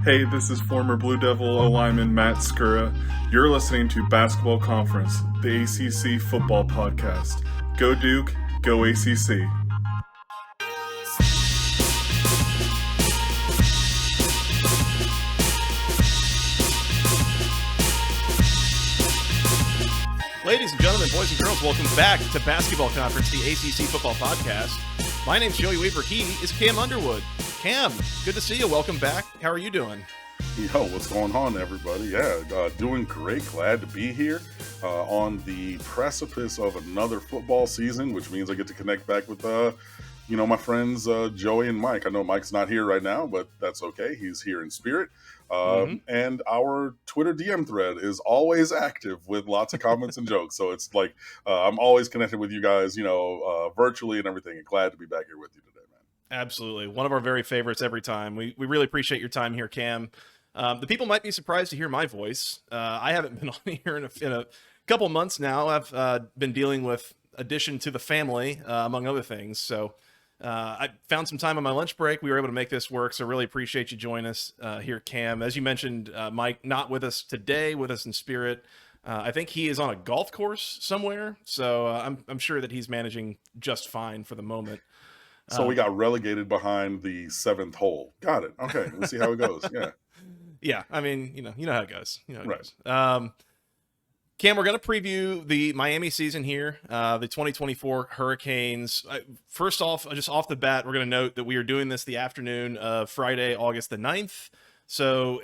Hey, this is former Blue Devil lineman Matt Skura. You're listening to Basketball Conference, the ACC football podcast. Go Duke, go ACC. Ladies and gentlemen, boys and girls, welcome back to Basketball Conference, the ACC football podcast. My name's Joey Weaver. He is Cam Underwood. Cam, good to see you. Welcome back. How are you doing? Yo, what's going on, everybody? Doing great. Glad to be here on the precipice of another football season, which means I get to connect back with, my friends Joey and Mike. I know Mike's not here right now, but that's okay. He's here in spirit. And our Twitter DM thread is always active with lots of comments and jokes. So it's like I'm always connected with you guys, virtually and everything. And glad to be back here with you today, man. Absolutely. One of our very favorites every time. We really appreciate your time here, Cam. The people might be surprised to hear my voice. I haven't been on here in a couple months now. I've been dealing with addition to the family, among other things. So I found some time on my lunch break. We were able to make this work, so really appreciate you joining us here, Cam. As you mentioned, Mike, not with us today, with us in spirit. I think he is on a golf course somewhere, so I'm sure that he's managing just fine for the moment. So we got relegated behind the 7th hole. Got it. Okay, we'll see how it goes. Yeah. Yeah, I mean, you know how it goes. Right. Cam, we're going to preview the Miami season here, the 2024 Hurricanes. First off, just off the bat, we're going to note that we are doing this the afternoon of Friday, August the 9th. So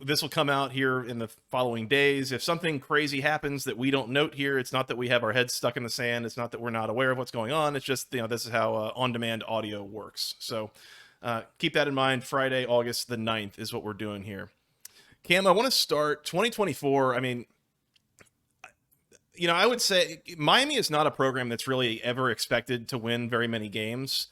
this will come out here in the following days. If something crazy happens that we don't note here, it's not that we have our heads stuck in the sand. It's not that we're not aware of what's going on. It's just, this is how on-demand audio works. So keep that in mind. Friday, August the 9th is what we're doing here. Cam, I want to start 2024. I mean, I would say Miami is not a program that's really ever expected to win very many games.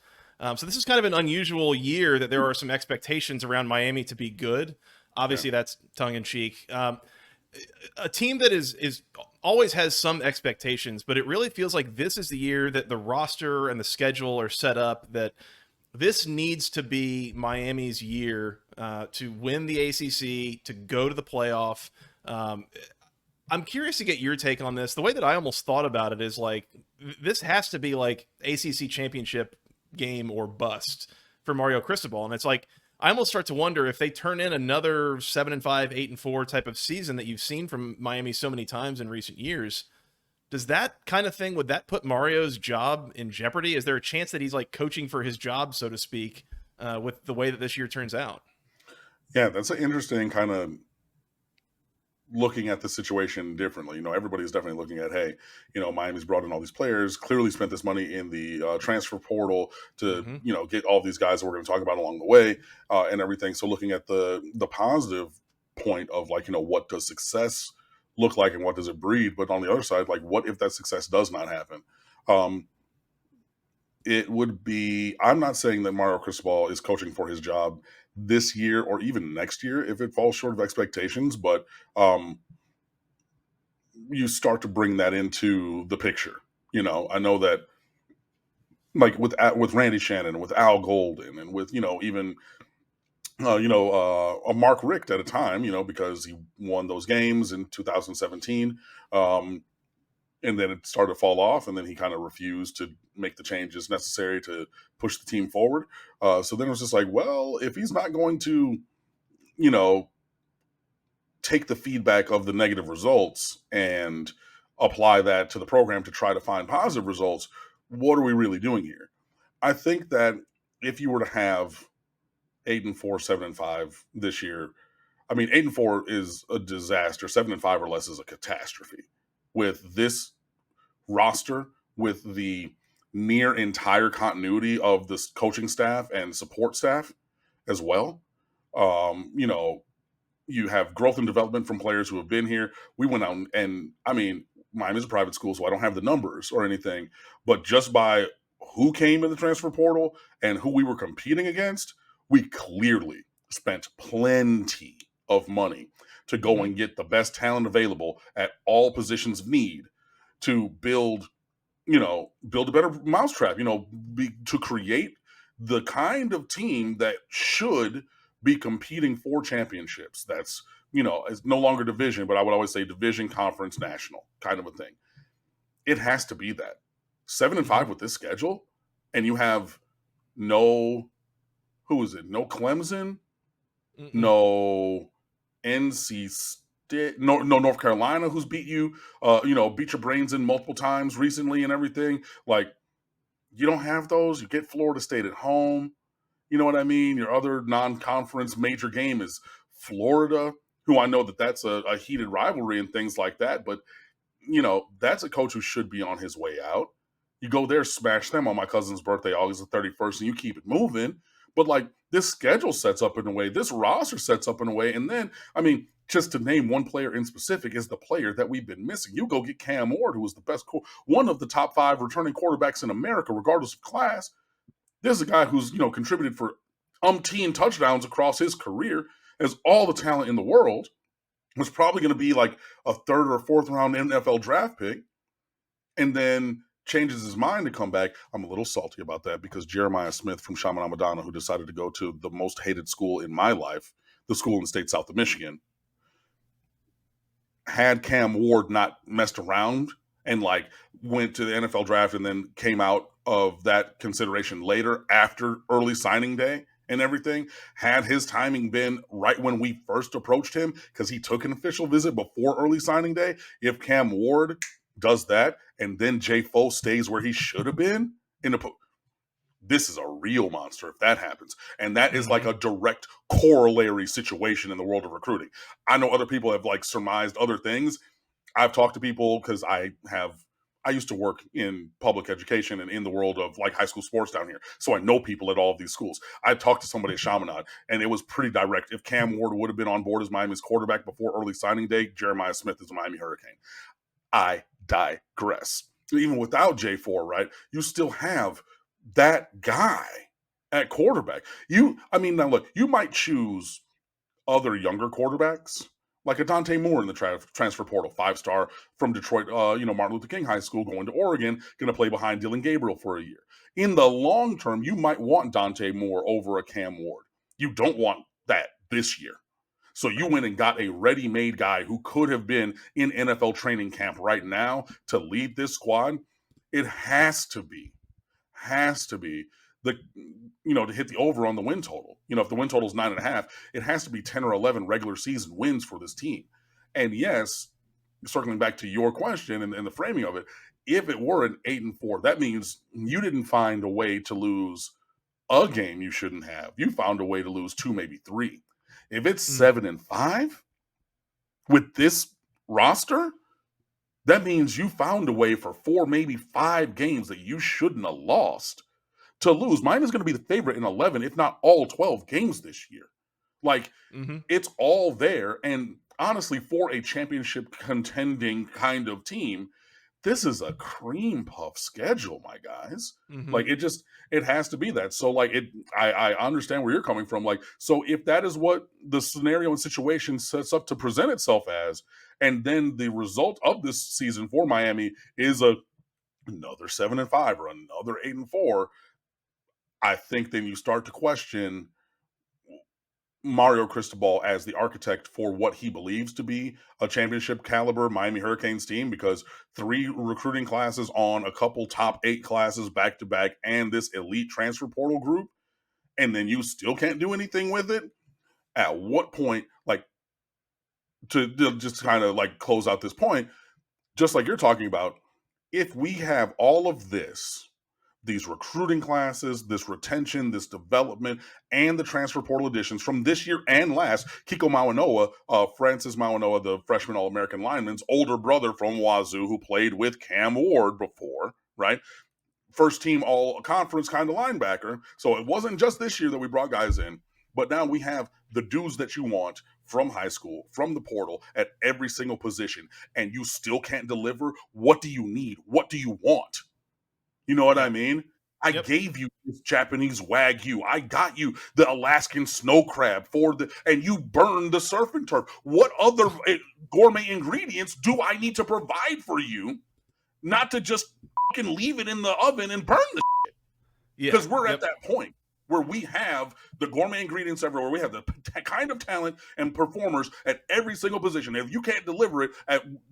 So this is kind of an unusual year that there are some expectations around Miami to be good. Obviously, that's tongue-in-cheek. A team that is always has some expectations, but it really feels like this is the year that the roster and the schedule are set up that this needs to be Miami's year to win the ACC, to go to the playoff. I'm curious to get your take on this. The way that I almost thought about it is like, this has to be like ACC championship game or bust for Mario Cristobal. And it's like, I almost start to wonder if they turn in another 7-5, 8-4 type of season that you've seen from Miami so many times in recent years. Does that kind of thing, would that put Mario's job in jeopardy? Is there a chance that he's like coaching for his job, so to speak, with the way that this year turns out? Yeah, that's an interesting kind of looking at the situation differently. Everybody's definitely looking at, hey, Miami's brought in all these players, clearly spent this money in the transfer portal to, get all these guys that we're going to talk about along the way and everything. So looking at the positive point of like, what does success look like and what does it breed? But on the other side, like, what if that success does not happen? It would be, I'm not saying that Mario Cristobal is coaching for his job this year or even next year if it falls short of expectations, but you start to bring that into the picture. I know that like with Randy Shannon, with Al Golden, and with even a Mark Richt at a time, because he won those games in 2017. And then it started to fall off, and then he kind of refused to make the changes necessary to push the team forward. So then it was just like, well, if he's not going to, take the feedback of the negative results and apply that to the program to try to find positive results, what are we really doing here? I think that if you were to have 8-4, 7-5 this year, I mean, 8-4 is a disaster. 7-5 or less is a catastrophe. With this roster, with the near entire continuity of this coaching staff and support staff as well, you have growth and development from players who have been here. We went out and I mean, Miami's a private school, so I don't have the numbers or anything, but just by who came in the transfer portal and who we were competing against, we clearly spent plenty of money to go and get the best talent available at all positions of need to build a better mousetrap, to create the kind of team that should be competing for championships. That's, it's no longer division, but I would always say division, conference, national kind of a thing. It has to be that 7-5 with this schedule, and you have no Clemson, no NC State, no North Carolina, who's beat you, beat your brains in multiple times recently and everything. Like, you don't have those. You get Florida State at home. You know what I mean? Your other non-conference major game is Florida, who I know that's a heated rivalry and things like that. But, that's a coach who should be on his way out. You go there, smash them on my cousin's birthday, August the 31st, and you keep it moving. But, like, this schedule sets up in a way, this roster sets up in a way. And then, I mean, just to name one player in specific is the player that we've been missing. You go get Cam Ward, who was the best, one of the top 5 returning quarterbacks in America, regardless of class. This is a guy who's, contributed for umpteen touchdowns across his career, has all the talent in the world, was probably going to be like a 3rd or 4th round NFL draft pick, and then changes his mind to come back. I'm a little salty about that because Jeremiah Smith from Chaminade, who decided to go to the most hated school in my life, the school in the state south of Michigan, had Cam Ward not messed around and went to the NFL draft and then came out of that consideration later after early signing day and everything, had his timing been right when we first approached him, because he took an official visit before early signing day, if Cam Ward does that and then Jay Foe stays where he should have been this is a real monster if that happens. And that is like a direct corollary situation in the world of recruiting. I know other people have surmised other things. I've talked to people because I used to work in public education and in the world of high school sports down here. So I know people at all of these schools. I talked to somebody at Chaminade and it was pretty direct. If Cam Ward would have been on board as Miami's quarterback before early signing day, Jeremiah Smith is a Miami Hurricane. I digress. Even without J4, right? You still have that guy at quarterback. Now look, you might choose other younger quarterbacks, like a Dante Moore in the transfer portal, 5-star from Detroit, Martin Luther King High School, going to Oregon, going to play behind Dylan Gabriel for a year. In the long term, you might want Dante Moore over a Cam Ward. You don't want that this year. So you went and got a ready-made guy who could have been in NFL training camp right now to lead this squad. It has to be to hit the over on the win total. If the win total is 9.5, it has to be 10 or 11 regular season wins for this team. And yes, circling back to your question and the framing of it, if it were an 8-4, that means you didn't find a way to lose a game you shouldn't have. You found a way to lose 2, maybe 3. If it's 7-5 with this roster, that means you found a way for 4, maybe 5 games that you shouldn't have lost to lose. Mine is going to be the favorite in 11, if not all 12 games this year. It's all there. And honestly, for a championship contending kind of team, this is a cream puff schedule, my guys. It has to be that. So I understand where you're coming from. So if that is what the scenario and situation sets up to present itself as, and then the result of this season for Miami is another 7-5 or another 8-4, I think then you start to question Mario Cristobal as the architect for what he believes to be a championship caliber Miami Hurricanes team, because 3 recruiting classes on a couple top 8 classes back to back and this elite transfer portal group, and then you still can't do anything with it. At what point, to just kind of close out this point, just like you're talking about, if we have all of these recruiting classes, this retention, this development, and the transfer portal additions from this year and last. Kiko Mawanoa, Francis Mawanoa, the freshman All-American lineman's older brother from Wazoo, who played with Cam Ward before, right? First team all-conference kind of linebacker. So it wasn't just this year that we brought guys in, but now we have the dudes that you want from high school, from the portal, at every single position, and you still can't deliver. What do you need? What do you want? You know what I mean? I gave you this Japanese Wagyu. I got you the Alaskan snow crab and you burned the surf and turf. What other gourmet ingredients do I need to provide for you, not to just fucking leave it in the oven and burn the shit? Because we're at that point. where we have the gourmet ingredients everywhere. We have the kind of talent and performers at every single position. If you can't deliver it,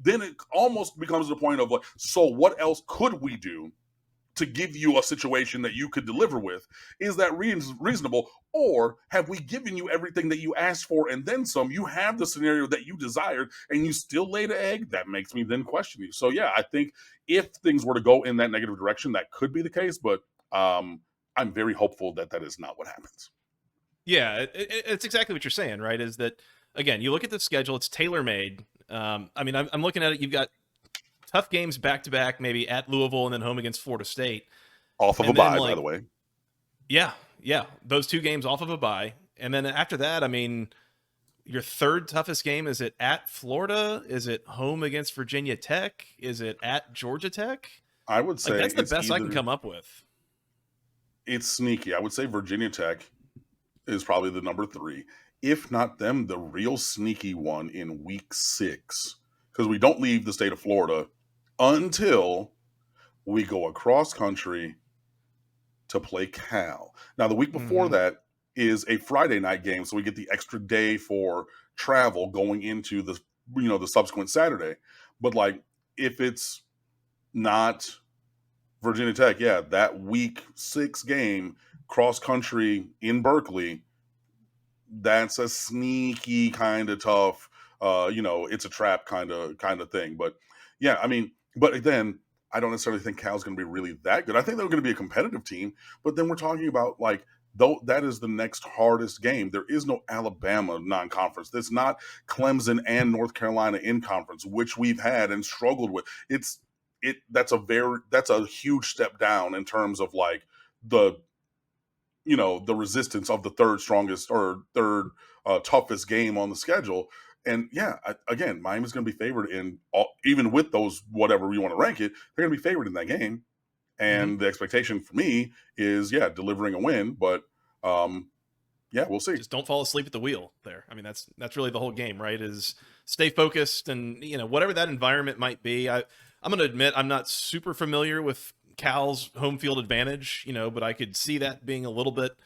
then it almost becomes the point of like, so what else could we do to give you a situation that you could deliver with? Is that reasonable? Or have we given you everything that you asked for and then some? You have the scenario that you desired and you still laid an egg? That makes me then question you. So yeah, I think if things were to go in that negative direction, that could be the case. But I'm very hopeful that that is not what happens. Yeah, it's exactly what you're saying, right? Is that, again, you look at the schedule, it's tailor-made. I mean, I'm looking at it, you've got tough games back-to-back, maybe at Louisville and then home against Florida State. Off of And a then, bye, like, by the way. Yeah, those 2 games off of a bye. And then after that, I mean, your third toughest game, is it at Florida? Is it home against Virginia Tech? Is it at Georgia Tech? I would say Like, that's the best I can either, come up with. it's sneaky. I would say Virginia Tech is probably the number 3. If not them, the real sneaky one in week 6. Because we don't leave the state of Florida until we go across country to play Cal. Now, the week before that is a Friday night game, so we get the extra day for travel going into the, you know, the subsequent Saturday. But like, if it's not Virginia Tech, yeah, that week 6 game cross country in Berkeley, that's a sneaky kind of tough, you know, it's a trap kind of thing. But yeah, I mean, but then I don't necessarily think Cal's going to be really that good. I think they're going to be a competitive team, but then we're talking about like, though that is the next hardest game. There is no Alabama non-conference. There's not Clemson and North Carolina in conference, which we've had and struggled with. That's a huge step down in terms of like the, you know, the resistance of the third strongest or third toughest game on the schedule. And yeah, again, Miami's going to be favored in all, even with those, whatever you want to rank it, they're going to be favored in that game. And the expectation for me is, yeah, delivering a win. But yeah, we'll see. Just don't fall asleep at the wheel there. I mean, that's really the whole game, right? Is stay focused, and, you know, whatever that environment might be. I'm going to admit I'm not super familiar with Cal's home field advantage, you know, but I could see that being a little bit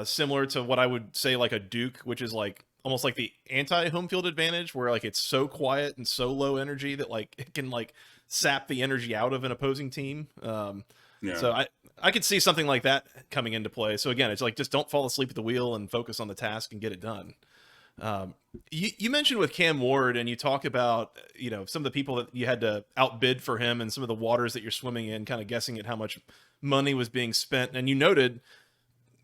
similar to what I would say like a Duke, which is like almost like the anti-home field advantage, where like it's so quiet and so low energy that like it can like sap the energy out of an opposing team. So I could see something like that coming into play. So again, it's like, just don't fall asleep at the wheel and focus on the task and get it done. You mentioned with Cam Ward, and you talk about, you know, some of the people that you had to outbid for him and some of the waters that you're swimming in, kind of guessing at how much money was being spent. And you noted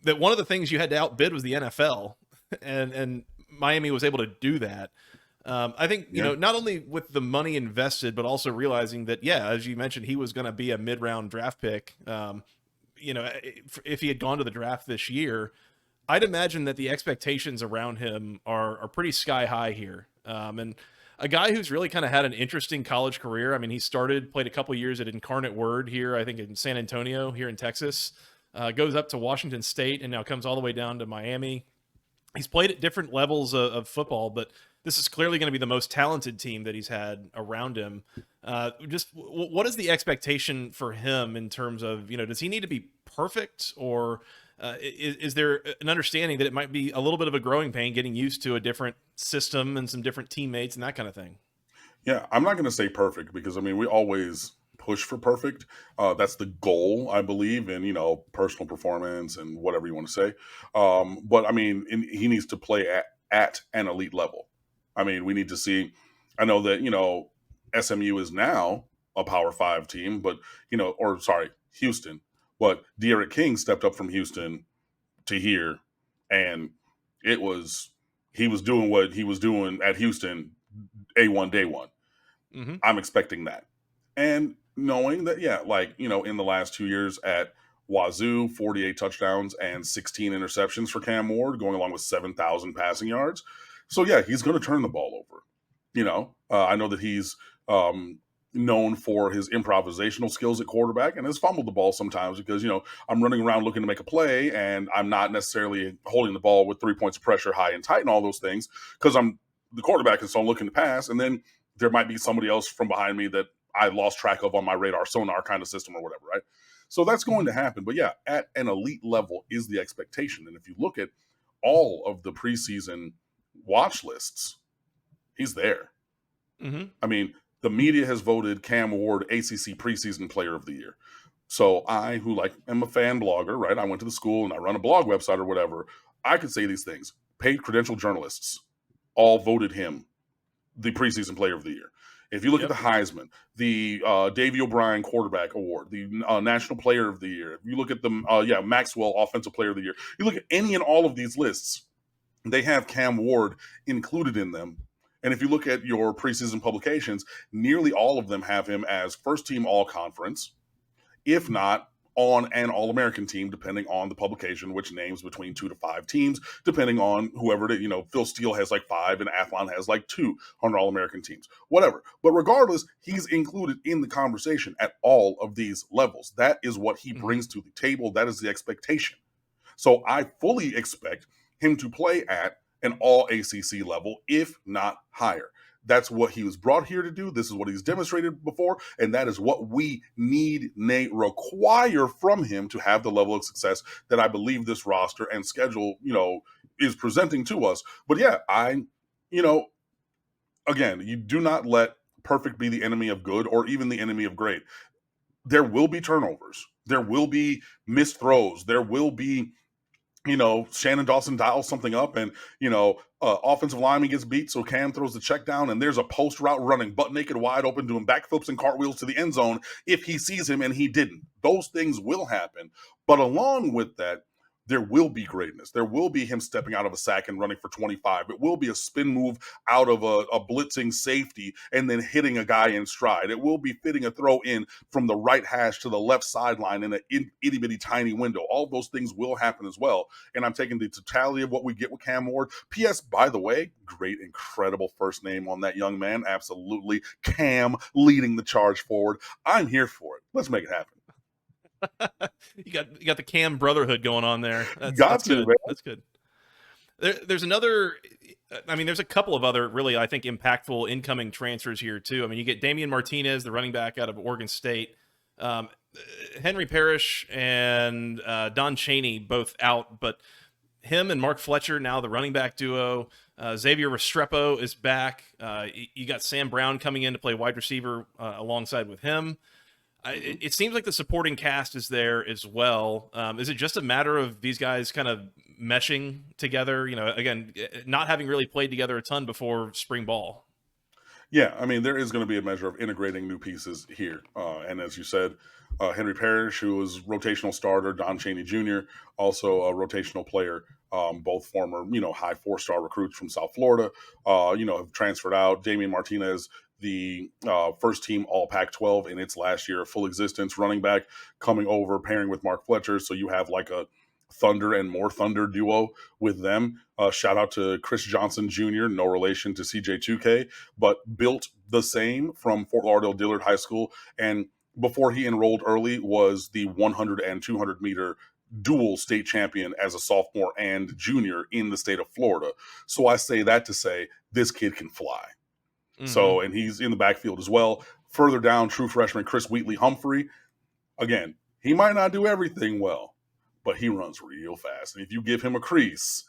that one of the things you had to outbid was the NFL, and Miami was able to do that. I think, you know, not only with the money invested, but also realizing that, yeah, as you mentioned, he was going to be a mid-round draft pick. You know, if he had gone to the draft this year, I'd imagine that the expectations around him are pretty sky high here. And a guy who's really kind of had an interesting college career. I mean, he played a couple years at Incarnate Word here, I think in San Antonio here in Texas, goes up to Washington State, and now comes all the way down to Miami. He's played at different levels of football, but this is clearly going to be the most talented team that he's had around him. Just what is the expectation for him in terms of, you know, does he need to be perfect, or is there an understanding that it might be a little bit of a growing pain getting used to a different system and some different teammates and that kind of thing? Yeah, I'm not going to say perfect because, I mean, we always push for perfect. That's the goal, I believe, in, you know, personal performance and whatever you want to say. But I mean, he needs to play at an elite level. I mean, we need to see. I know that, you know, SMU is now a Power 5 team, but, you know, or sorry, Houston. But De'Aaron King stepped up from Houston to here, and he was doing what he was doing at Houston A1 day one. I'm expecting that. And knowing that, yeah, like, you know, in the last 2 years at Wazoo, 48 touchdowns and 16 interceptions for Cam Ward, going along with 7,000 passing yards. So, yeah, he's going to turn the ball over. You know, I know that he's known for his improvisational skills at quarterback and has fumbled the ball sometimes because, you know, I'm running around looking to make a play and I'm not necessarily holding the ball with 3 points of pressure high and tight and all those things because I'm the quarterback, and so I'm looking to pass. And then there might be somebody else from behind me that I lost track of on my radar sonar kind of system or whatever, right? So that's going to happen. But yeah, at an elite level is the expectation. And if you look at all of the preseason watch lists, he's there. Mm-hmm. I mean, the media has voted Cam Ward ACC preseason player of the year. So I, who am a fan blogger, right? I went to the school and I run a blog website or whatever. I could say these things. Paid credentialed journalists all voted him the preseason player of the year. If you look at the Heisman, the Davey O'Brien quarterback award, the national player of the year, if you look at the Maxwell offensive player of the year, you look at any and all of these lists, they have Cam Ward included in them. And if you look at your preseason publications, nearly all of them have him as first team all conference, if not on an All-American team, depending on the publication, which names between 2 to 5 teams, depending on whoever it is. Phil Steele has 5 and Athlon has 2 on All-American teams, whatever. But regardless, he's included in the conversation at all of these levels. That is what he brings to the table. That is the expectation. So I fully expect him to play at an all ACC level, if not higher. That's what he was brought here to do. This is what he's demonstrated before. And that is what we need, require from him to have the level of success that I believe this roster and schedule, is presenting to us. But yeah, again, you do not let perfect be the enemy of good or even the enemy of great. There will be turnovers. There will be missed throws. There will be Shannon Dawson dials something up and, offensive lineman gets beat, so Cam throws the check down and there's a post route running butt naked wide open doing backflips and cartwheels to the end zone if he sees him and he didn't. Those things will happen. But along with that, there will be greatness. There will be him stepping out of a sack and running for 25. It will be a spin move out of a blitzing safety and then hitting a guy in stride. It will be fitting a throw in from the right hash to the left sideline in an itty bitty tiny window. All those things will happen as well. And I'm taking the totality of what we get with Cam Ward. P.S. By the way, great, incredible first name on that young man. Absolutely. Cam leading the charge forward. I'm here for it. Let's make it happen. you got the Cam brotherhood going on there. That's good. Man. That's good. There's another. There's a couple of other really, I think, impactful incoming transfers here too. You get Damian Martinez, the running back out of Oregon State. Henry Parrish and Don Chaney both out, but him and Mark Fletcher now the running back duo. Xavier Restrepo is back. You got Sam Brown coming in to play wide receiver alongside with him. It seems like the supporting cast is there as well. Is it just a matter of these guys kind of meshing together? Again, not having really played together a ton before spring ball. Yeah, there is going to be a measure of integrating new pieces here. And as you said, Henry Parrish, who was rotational starter, Don Chaney Jr., also a rotational player, both former, high 4-star recruits from South Florida, have transferred out. Damian Martinez, the first team all Pac-12 in its last year of full existence, running back coming over, pairing with Mark Fletcher. So you have a Thunder and more Thunder duo with them. Shout out to Chris Johnson Jr., no relation to CJ2K, but built the same from Fort Lauderdale Dillard High School. And before he enrolled early was the 100 and 200 meter dual state champion as a sophomore and junior in the state of Florida. So I say that to say this kid can fly. Mm-hmm. So, and he's in the backfield as well. Further down, true freshman Chris Wheatley Humphrey. Again, he might not do everything well, but he runs real fast. And if you give him a crease,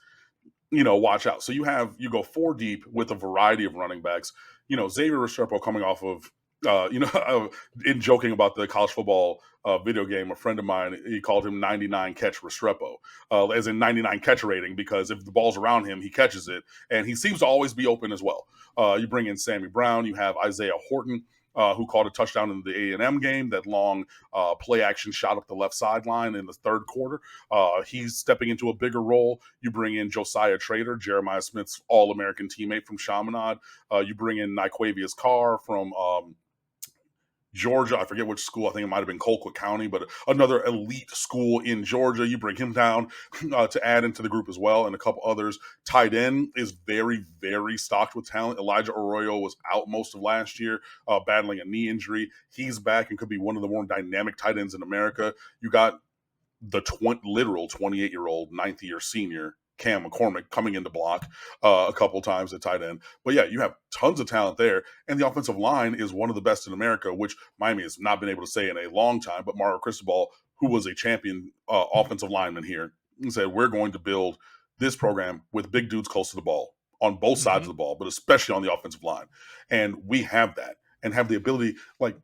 watch out. So you go 4 deep with a variety of running backs. Xavier Restrepo coming off of, in joking about the college football video game, a friend of mine, he called him 99 catch Restrepo, as in 99 catch rating, because if the ball's around him, he catches it. And he seems to always be open as well. You bring in Sammy Brown, you have Isaiah Horton, who caught a touchdown in the A&M game, that long play action shot up the left sideline in the third quarter. He's stepping into a bigger role. You bring in Josiah Trader, Jeremiah Smith's All-American teammate from Chaminade. You bring in Nyquavius Carr from Georgia. I forget which school. I think it might have been Colquitt County, but another elite school in Georgia. You bring him down to add into the group as well, and a couple others. Tight end is very, very stocked with talent. Elijah Arroyo was out most of last year, battling a knee injury. He's back and could be one of the more dynamic tight ends in America. You got the literal 28-year-old, 9th-year senior Cam McCormick coming into block a couple times at tight end. But yeah, you have tons of talent there. And the offensive line is one of the best in America, which Miami has not been able to say in a long time. But Mario Cristobal, who was a champion offensive lineman here, said, we're going to build this program with big dudes close to the ball on both sides of the ball, but especially on the offensive line. And we have that and have the ability, like,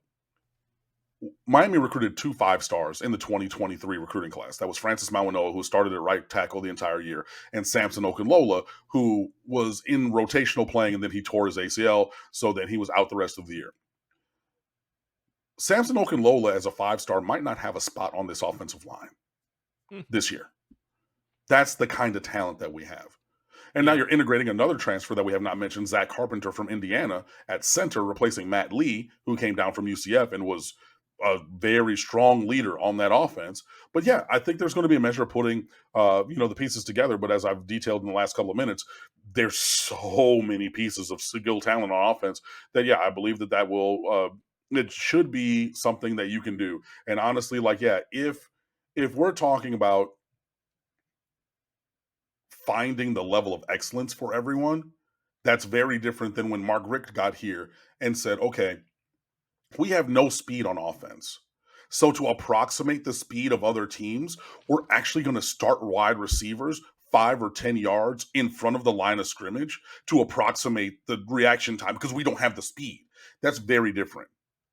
Miami recruited 2 5-stars in the 2023 recruiting class. That was Francis Mawanoa, who started at right tackle the entire year, and Samson Okunlola, who was in rotational playing, and then he tore his ACL, so then he was out the rest of the year. Samson Okunlola as a 5-star might not have a spot on this offensive line this year. That's the kind of talent that we have. And now you're integrating another transfer that we have not mentioned, Zach Carpenter from Indiana at center, replacing Matt Lee, who came down from UCF and was a very strong leader on that offense. But yeah, I think there's going to be a measure of putting, the pieces together. But as I've detailed in the last couple of minutes, there's so many pieces of skill talent on offense that, yeah, I believe that will, it should be something that you can do. And honestly, if we're talking about finding the level of excellence for everyone, that's very different than when Mark Richt got here and said, okay, we have no speed on offense. So to approximate the speed of other teams, we're actually going to start wide receivers 5 or 10 yards in front of the line of scrimmage to approximate the reaction time because we don't have the speed. That's very different.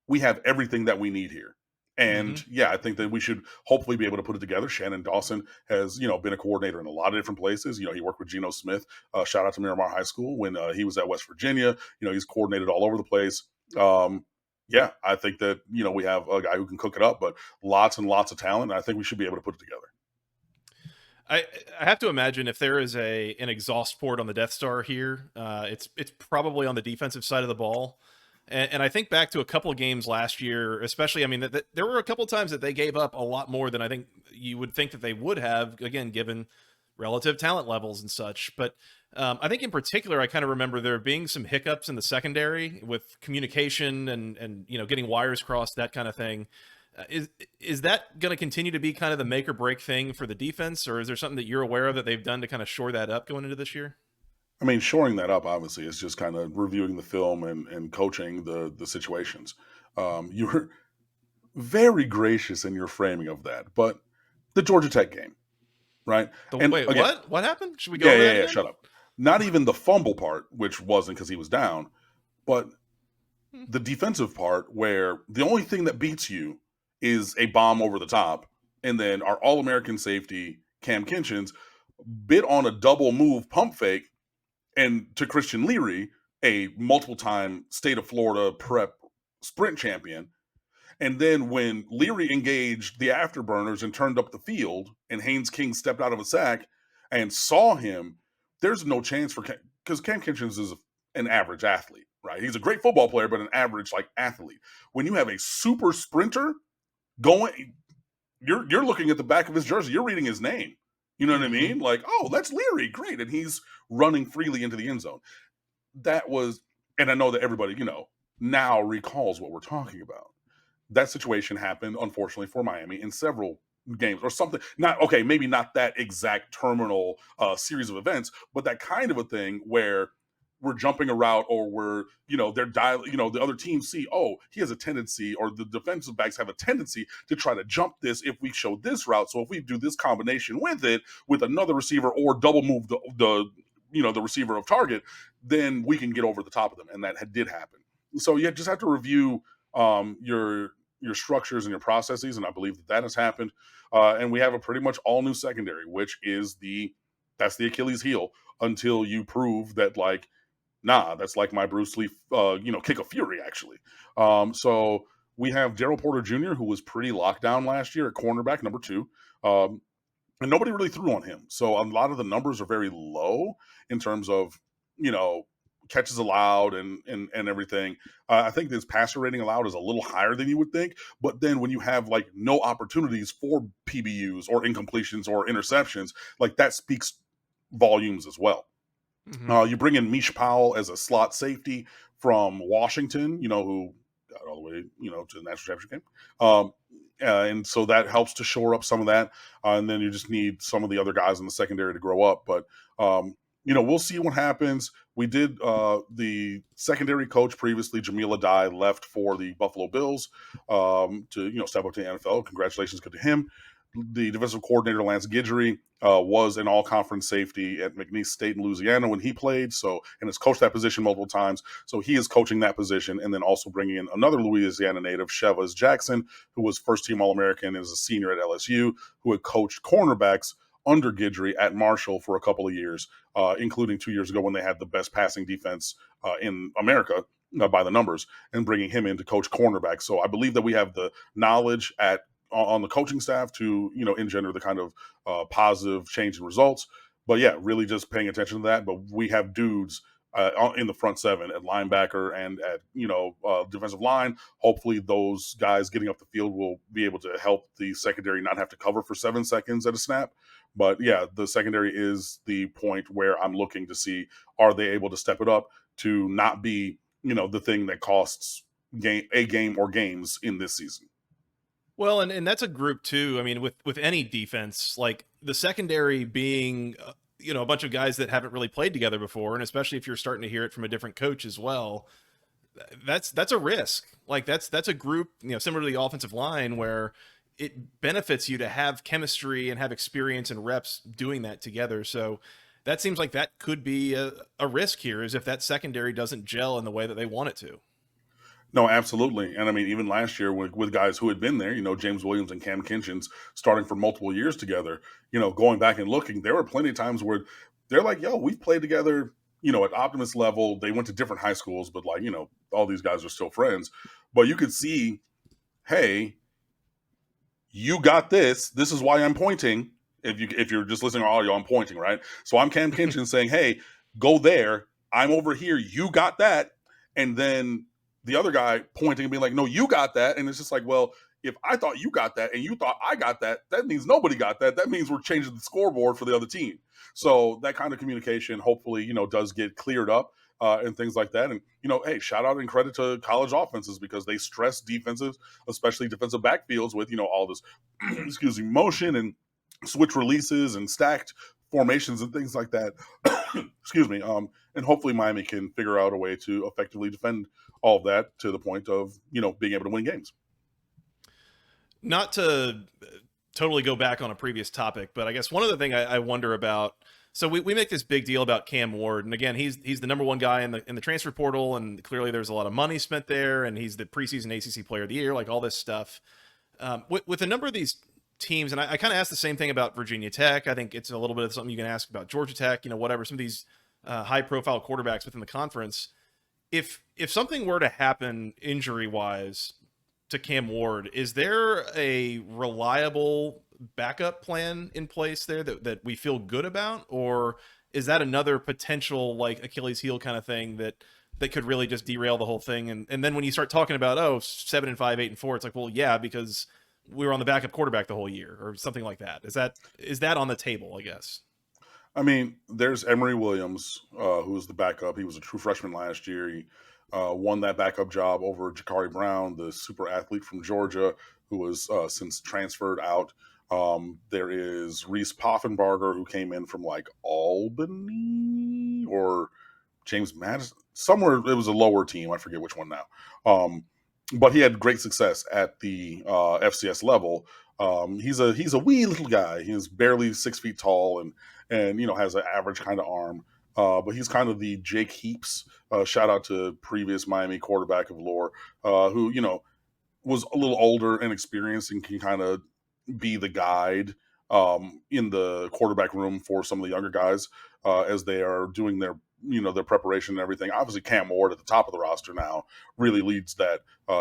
We have everything that we need here. And I think that we should hopefully be able to put it together. Shannon Dawson has, been a coordinator in a lot of different places. He worked with Geno Smith. Shout out to Miramar High School when he was at West Virginia. He's coordinated all over the place. I think that, we have a guy who can cook it up, but lots and lots of talent. And I think we should be able to put it together. I have to imagine if there is an exhaust port on the Death Star here, it's probably on the defensive side of the ball. And I think back to a couple of games last year, especially, there were a couple of times that they gave up a lot more than I think you would think that they would have, again, given relative talent levels and such. But I think in particular, I kind of remember there being some hiccups in the secondary with communication and getting wires crossed, that kind of thing. Is that going to continue to be kind of the make or break thing for the defense, or is there something that you're aware of that they've done to kind of shore that up going into this year? Shoring that up, obviously, is just kind of reviewing the film and coaching the situations. You were very gracious in your framing of that, but the Georgia Tech game, right? Wait, again, what happened? Should we go over that again? Shut up. Not even the fumble part, which wasn't because he was down, but the defensive part where the only thing that beats you is a bomb over the top, and then our All-American safety, Cam Kinchins, bit on a double move pump fake, and to Christian Leary, a multiple-time state of Florida prep sprint champion. And then when Leary engaged the afterburners and turned up the field, and Haynes King stepped out of a sack and saw him, there's no chance for because Cam Kinchins is an average athlete, right? He's a great football player, but an average athlete. When you have a super sprinter going, you're looking at the back of his jersey, you're reading his name. You know what I mean? Oh, that's Leary, great, and he's running freely into the end zone. That was, and I know that everybody, now recalls what we're talking about. That situation happened, unfortunately, for Miami in several games or something. Maybe not that exact terminal series of events, but that kind of a thing where we're jumping a route or we're, they're the other teams see, oh, he has a tendency, or the defensive backs have a tendency to try to jump this if we show this route. So if we do this combination with it, with another receiver or double move the receiver of target, then we can get over the top of them. And that did happen. So you just have to review your structures and your processes, and I believe that has happened. And we have a pretty much all new secondary, which is that's the Achilles heel until you prove that that's like my Bruce Lee, kick of fury, actually. So we have Daryl Porter Jr., who was pretty locked down last year at cornerback, number 2. And nobody really threw on him. So a lot of the numbers are very low in terms of, catches allowed and everything. I think this passer rating allowed is a little higher than you would think. But then when you have no opportunities for PBUs or incompletions or interceptions, that speaks volumes as well. You bring in Mish Powell as a slot safety from Washington, who got all the way, to the national championship game. and so that helps to shore up some of that. And then you just need some of the other guys in the secondary to grow up. But, we'll see what happens. We did the secondary coach previously, Jamil Adai, left for the Buffalo Bills to, step up to the NFL. Congratulations, good to him. The defensive coordinator, Lance Guidry, was an all-conference safety at McNeese State in Louisiana when he played, and has coached that position multiple times. So he is coaching that position, and then also bringing in another Louisiana native, Shevaz Jackson, who was first-team All-American and is a senior at LSU, who had coached cornerbacks under Guidry at Marshall for a couple of years, including 2 years ago when they had the best passing defense in America by the numbers, and bringing him in to coach cornerbacks. So I believe that we have the knowledge on the coaching staff to, engender the kind of positive change in results. But yeah, really just paying attention to that. But we have dudes in the front seven at linebacker and at, defensive line. Hopefully those guys getting up the field will be able to help the secondary not have to cover for 7 seconds at a snap. But yeah, the secondary is the point where I'm looking to see, are they able to step it up to not be, the thing that costs a game or games in this season. Well, and that's a group too. I mean, with any defense, like the secondary being, a bunch of guys that haven't really played together before, and especially if you're starting to hear it from a different coach as well, that's a risk. Like that's a group, similar to the offensive line, where it benefits you to have chemistry and have experience and reps doing that together. So that seems like that could be a risk here, is if that secondary doesn't gel in the way that they want it to. No, absolutely. And I mean, even last year with guys who had been there, James Williams and Cam Kinchins starting for multiple years together, going back and looking, there were plenty of times where they're like, yo, we've played together, at Optimus level. They went to different high schools, but all these guys are still friends. But you could see, hey, you got this. This is why I'm pointing. If you're just listening to audio, I'm pointing, right? So I'm Cam Kinchins saying, hey, go there. I'm over here. You got that. And then the other guy pointing and being like, no, you got that. And it's just like, well, if I thought you got that and you thought I got that, that means nobody got that. That means we're changing the scoreboard for the other team. So that kind of communication hopefully, does get cleared up and things like that. And, hey, shout out and credit to college offenses, because they stress defenses, especially defensive backfields, with, all this, motion and switch releases and stacked formations and things like that. And hopefully Miami can figure out a way to effectively defend all of that to the point of, being able to win games. Not to totally go back on a previous topic, but I guess one other thing I wonder about, so we make this big deal about Cam Ward, and again, he's the number one guy in the transfer portal, and clearly there's a lot of money spent there, and he's the preseason ACC player of the year, like all this stuff. With a number of these teams, and I kind of asked the same thing about Virginia Tech. I think it's a little bit of something you can ask about Georgia Tech, whatever, some of these high-profile quarterbacks within the conference. If something were to happen injury-wise to Cam Ward, is there a reliable backup plan in place there that we feel good about? Or is that another potential like Achilles heel kind of thing that could really just derail the whole thing? And then when you start talking about, 7-5, 8-4, it's like, well, yeah, because we were on the backup quarterback the whole year or something like that. Is that on the table, I guess? I mean, there's Emory Williams, who was the backup. He was a true freshman last year. He won that backup job over Jakari Brown, the super athlete from Georgia, who was since transferred out. There is Reese Poffenbarger, who came in from like Albany or James Madison. Somewhere it was a lower team. I forget which one now. But he had great success at the FCS level. He's a wee little guy. He's barely 6 feet tall and has an average kind of arm. But he's kind of the Jake Heaps. Shout out to previous Miami quarterback of lore, who was a little older and experienced and can kind of be the guide in the quarterback room for some of the younger guys as they are doing their preparation and everything. Obviously, Cam Ward at the top of the roster now really leads that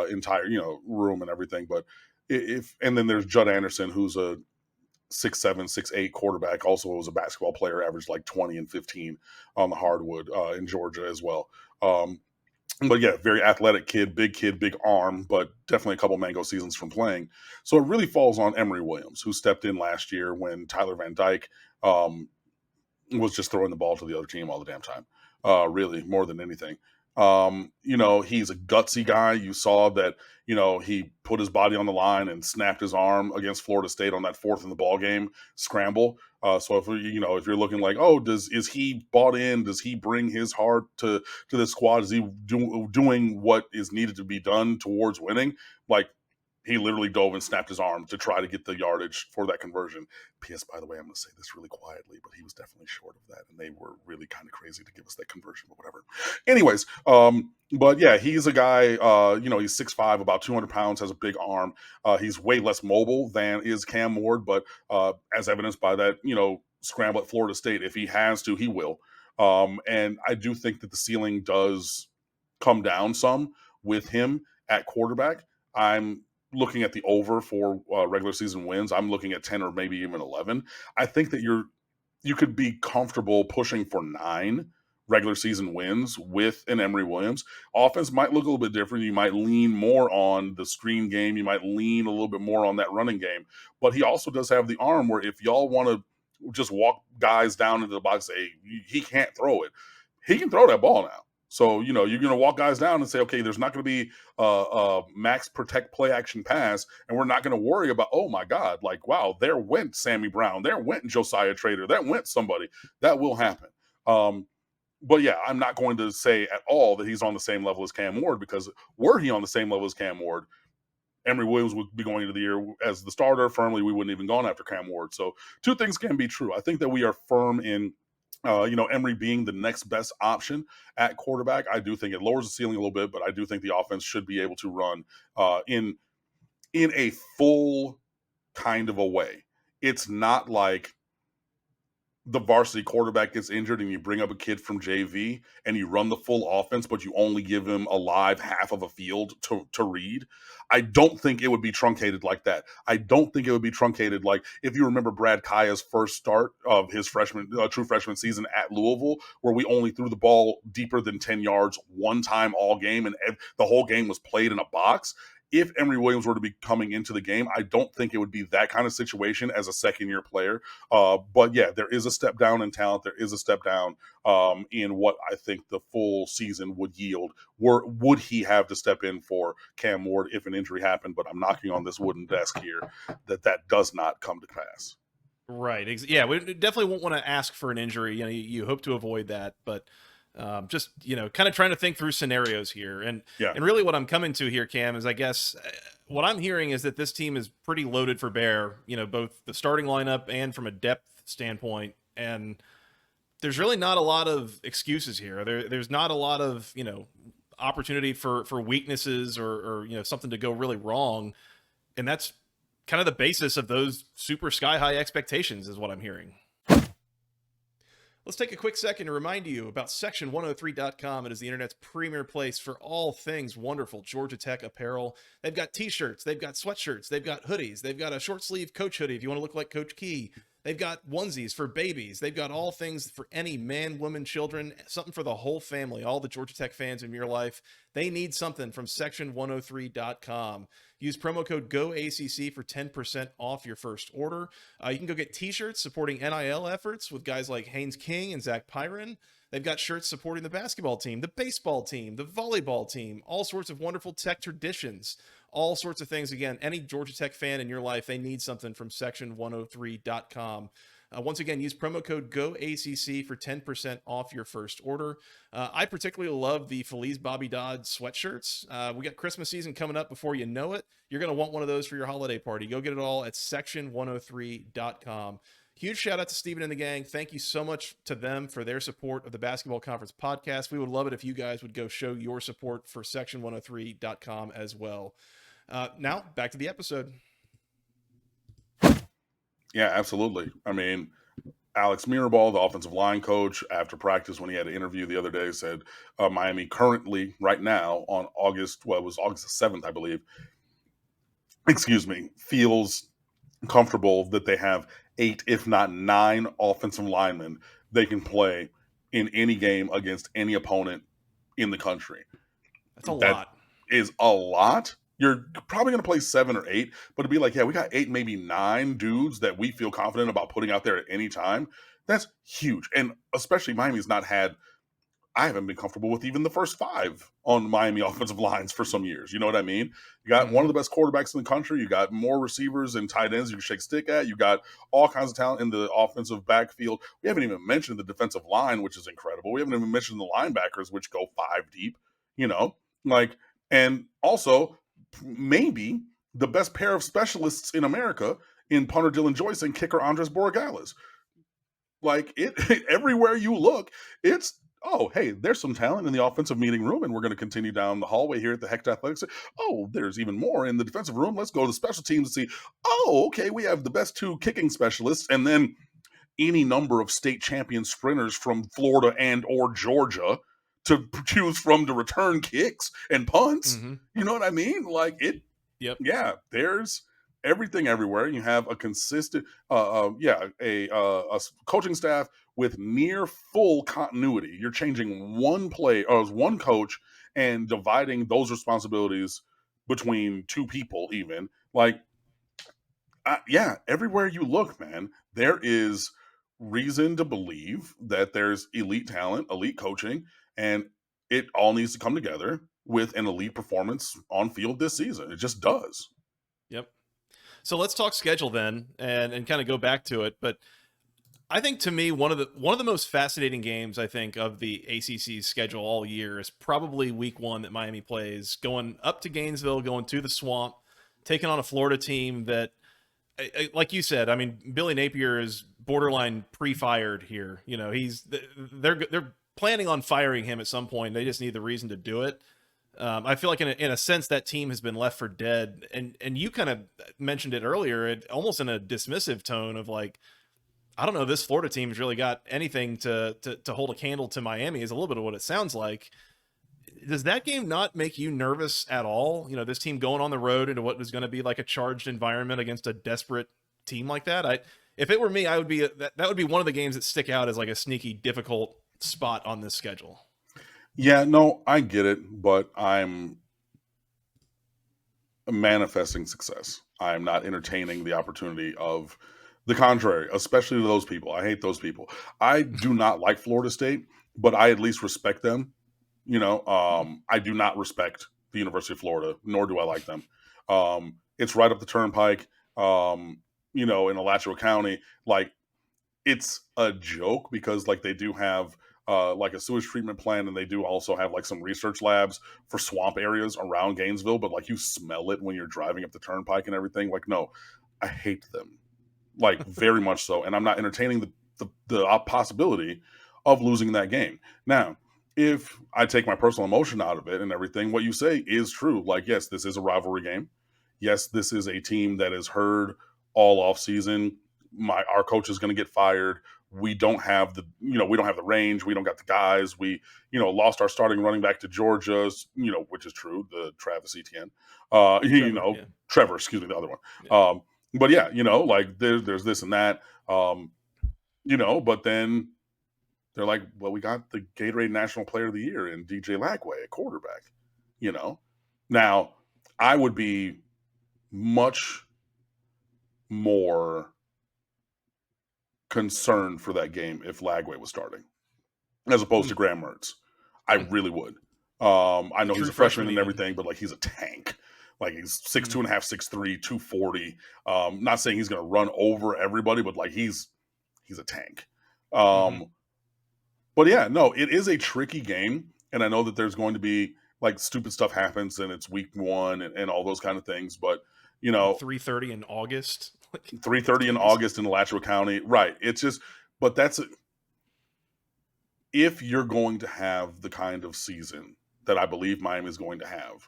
entire room and everything. But and then there's Judd Anderson, who's a 6'7", 6'8" quarterback. Also was a basketball player, averaged like 20 and 15 on the hardwood in Georgia as well. But yeah, very athletic kid, big arm, but definitely a couple mango seasons from playing. So it really falls on Emory Williams, who stepped in last year when Tyler Van Dyke was just throwing the ball to the other team all the damn time, really, more than anything. He's a gutsy guy. You saw that, he put his body on the line and snapped his arm against Florida State on that fourth in the ball game scramble. So if you're looking like, oh, is he bought in? Does he bring his heart to the squad? Is he doing what is needed to be done towards winning? Like, he literally dove and snapped his arm to try to get the yardage for that conversion. P.S. By the way, I'm going to say this really quietly, but he was definitely short of that, and they were really kind of crazy to give us that conversion, but whatever. Anyways, but yeah, he's a guy, he's 6'5", about 200 pounds, has a big arm. He's way less mobile than is Cam Ward, but as evidenced by that, scramble at Florida State, if he has to, he will. And I do think that the ceiling does come down some with him at quarterback. I'm looking at the over for regular season wins. I'm looking at 10 or maybe even 11. I think that you could be comfortable pushing for 9 regular season wins with an Emory Williams. Offense might look a little bit different. You might lean more on the screen game. You might lean a little bit more on that running game. But he also does have the arm where if y'all want to just walk guys down into the box, say he can't throw it, he can throw that ball now. So, you're going to walk guys down and say, okay, there's not going to be a max protect play action pass, and we're not going to worry about, oh my God, like, wow, there went Sammy Brown, there went Josiah Trader, that went somebody. That will happen. But yeah, I'm not going to say at all that he's on the same level as Cam Ward, because were he on the same level as Cam Ward, Emory Williams would be going into the year as the starter firmly. We wouldn't even gone after Cam Ward. So 2 things can be true. I think that we are firm in Emory being the next best option at quarterback. I do think it lowers the ceiling a little bit, but I do think the offense should be able to run in a full kind of a way. It's not like the varsity quarterback gets injured and you bring up a kid from JV and you run the full offense, but you only give him a live half of a field to read. I don't think it would be truncated like that. I don't think it would be truncated like, if you remember Brad Kaya's first start of his true freshman season at Louisville, where we only threw the ball deeper than 10 yards one time all game, and the whole game was played in a box. If Emory Williams were to be coming into the game, I don't think it would be that kind of situation as a second-year player. But yeah, there is a step down in talent. There is a step down in what I think the full season would yield. Would he have to step in for Cam Ward if an injury happened? But I'm knocking on this wooden desk here that does not come to pass. Right. Yeah, we definitely won't want to ask for an injury. You hope to avoid that, but just kind of trying to think through scenarios here, and really what I'm coming to here, Cam, is I guess what I'm hearing is that this team is pretty loaded for bear. Both the starting lineup and from a depth standpoint, and there's really not a lot of excuses here. There's not a lot of opportunity for weaknesses or something to go really wrong, and that's kind of the basis of those super sky high expectations, is what I'm hearing. Let's take a quick second to remind you about Section103.com. It is the internet's premier place for all things wonderful Georgia Tech apparel. They've got t-shirts, they've got sweatshirts, they've got hoodies, they've got a short sleeve coach hoodie if you want to look like Coach Key. They've got onesies for babies. They've got all things for any man, woman, children, something for the whole family, all the Georgia Tech fans in your life. They need something from Section103.com. Use promo code GOACC for 10% off your first order. You can go get t-shirts supporting NIL efforts with guys like Haynes King and Zach Pyron. They've got shirts supporting the basketball team, the baseball team, the volleyball team, all sorts of wonderful Tech traditions, all sorts of things. Again, any Georgia Tech fan in your life, they need something from Section103.com. Once again, use promo code GOACC for 10% off your first order. I particularly love the Feliz Bobby Dodd sweatshirts. We got Christmas season coming up before you know it. You're going to want one of those for your holiday party. Go get it all at Section103.com. Huge shout out to Steven and the gang. Thank you so much to them for their support of the Basketball Conference podcast. We would love it if you guys would go show your support for Section103.com as well. Now, back to the episode. Yeah, absolutely. I mean, Alex Mirabal, the offensive line coach, after practice when he had an interview the other day, said Miami currently, right now, on August the 7th, I believe, feels comfortable that they have 8, if not 9 offensive linemen they can play in any game against any opponent in the country. That's a lot. Is a lot. You're probably going to play 7 or 8, but to be like, yeah, we got 8, maybe 9 dudes that we feel confident about putting out there at any time. That's huge. And especially Miami's not had I haven't been comfortable with even the first 5 on Miami offensive lines for some years. You know what I mean? You got one of the best quarterbacks in the country. You got more receivers and tight ends you can shake stick at. You got all kinds of talent in the offensive backfield. We haven't even mentioned the defensive line, which is incredible. We haven't even mentioned the linebackers, which go 5 deep, you know, like, and also maybe the best pair of specialists in America in punter Dylan Joyce and kicker Andres Borregales. Like it, everywhere you look, it's hey, there's some talent in the offensive meeting room, and we're going to continue down the hallway here at the Hecht Athletics. Oh, there's even more in the defensive room. Let's go to the special teams and see. Oh, okay, we have the best 2 kicking specialists, and then any number of state champion sprinters from Florida and or Georgia to choose from to return kicks and punts. Mm-hmm. You know what I mean? Like it. Yep. Yeah, there's everything everywhere. You have a consistent, a coaching staff with near full continuity. You're changing one one coach and dividing those responsibilities between 2 people. Even like, everywhere you look, man, there is reason to believe that there's elite talent, elite coaching, and it all needs to come together with an elite performance on field this season. It just does. Yep. So let's talk schedule then, and kind of go back to it. But I think to me, one of the most fascinating games I think of the ACC's schedule all year is probably week 1 that Miami plays, going up to Gainesville, going to the Swamp, taking on a Florida team that, like you said, I mean, Billy Napier is borderline pre-fired here. You know, they're planning on firing him at some point. They just need the reason to do it. I feel like in a sense that team has been left for dead, and you kind of mentioned it earlier, almost in a dismissive tone of like, I don't know, this Florida team has really got anything to hold a candle to Miami, is a little bit of what it sounds like. Does that game not make you nervous at all? You know, this team going on the road into what is going to be like a charged environment against a desperate team like that. If it were me, I would be that would be one of the games that stick out as like a sneaky difficult spot on this schedule. Yeah, no, I get it, but I'm manifesting success. I'm not entertaining the opportunity of the contrary, especially to those people. I hate those people. I do not like Florida State, but I at least respect them. You know, I do not respect the University of Florida, nor do I like them. It's right up the turnpike, in Alachua County. Like, it's a joke because like they do have like a sewage treatment plant, and they do also have like some research labs for swamp areas around Gainesville, but like you smell it when you're driving up the turnpike and everything. Like, no, I hate them, like very much so, and I'm not entertaining the possibility of losing that game. Now, if I take my personal emotion out of it and everything, what you say is true. Like, yes, this is a rivalry game. Yes, this is a team that has heard all off season, our coach is going to get fired. We don't have the range. We don't got the guys. We, lost our starting running back to Georgia, which is true. The Travis Etienne, Trevor, excuse me, the other one. Yeah. But yeah, like there's this and that, but then they're like, well, we got the Gatorade National Player of the Year in DJ Lagway at quarterback, Now, I would be much more concerned for that game if Lagway was starting as opposed to Graham Mertz. I really would. I know he's a freshman and everything, but like he's a tank. Like he's 6'2.5", 6'3", 240. Not saying he's going to run over everybody, but like he's a tank. But yeah, no, it is a tricky game, and I know that there's going to be like stupid stuff happens, and it's week 1 and all those kind of things. But 3:30 in August. 3:30 in August in Alachua County, right? It's just, but if you're going to have the kind of season that I believe Miami is going to have,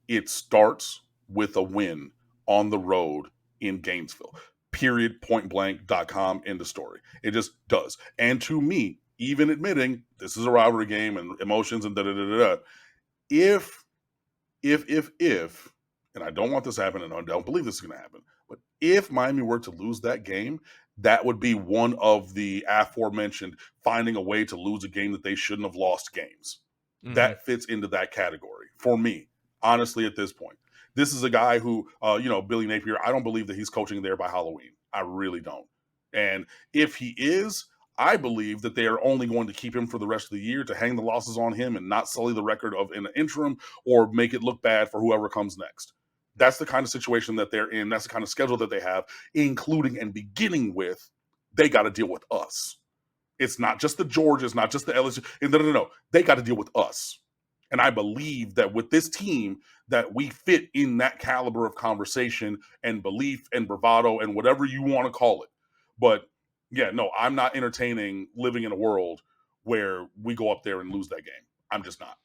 it starts with a win on the road in Gainesville. Period. Pointblank.com. End of story. It just does. And to me, even admitting this is a rivalry game and emotions and if, and I don't want this to happen, and I don't believe this is going to happen, but if Miami were to lose that game, that would be one of the aforementioned finding a way to lose a game that they shouldn't have lost games. That fits into that category for me, honestly, at this point. This is a guy who, Billy Napier, I don't believe that he's coaching there by Halloween. I really don't. And if he is, I believe that they are only going to keep him for the rest of the year to hang the losses on him and not sully the record of in an interim or make it look bad for whoever comes next. That's the kind of situation that they're in. That's the kind of schedule that they have, including and beginning with, they got to deal with us. It's not just the Georgias, not just the LSU. No. They got to deal with us. And I believe that with this team, that we fit in that caliber of conversation and belief and bravado and whatever you want to call it. But yeah, no, I'm not entertaining living in a world where we go up there and lose that game. I'm just not.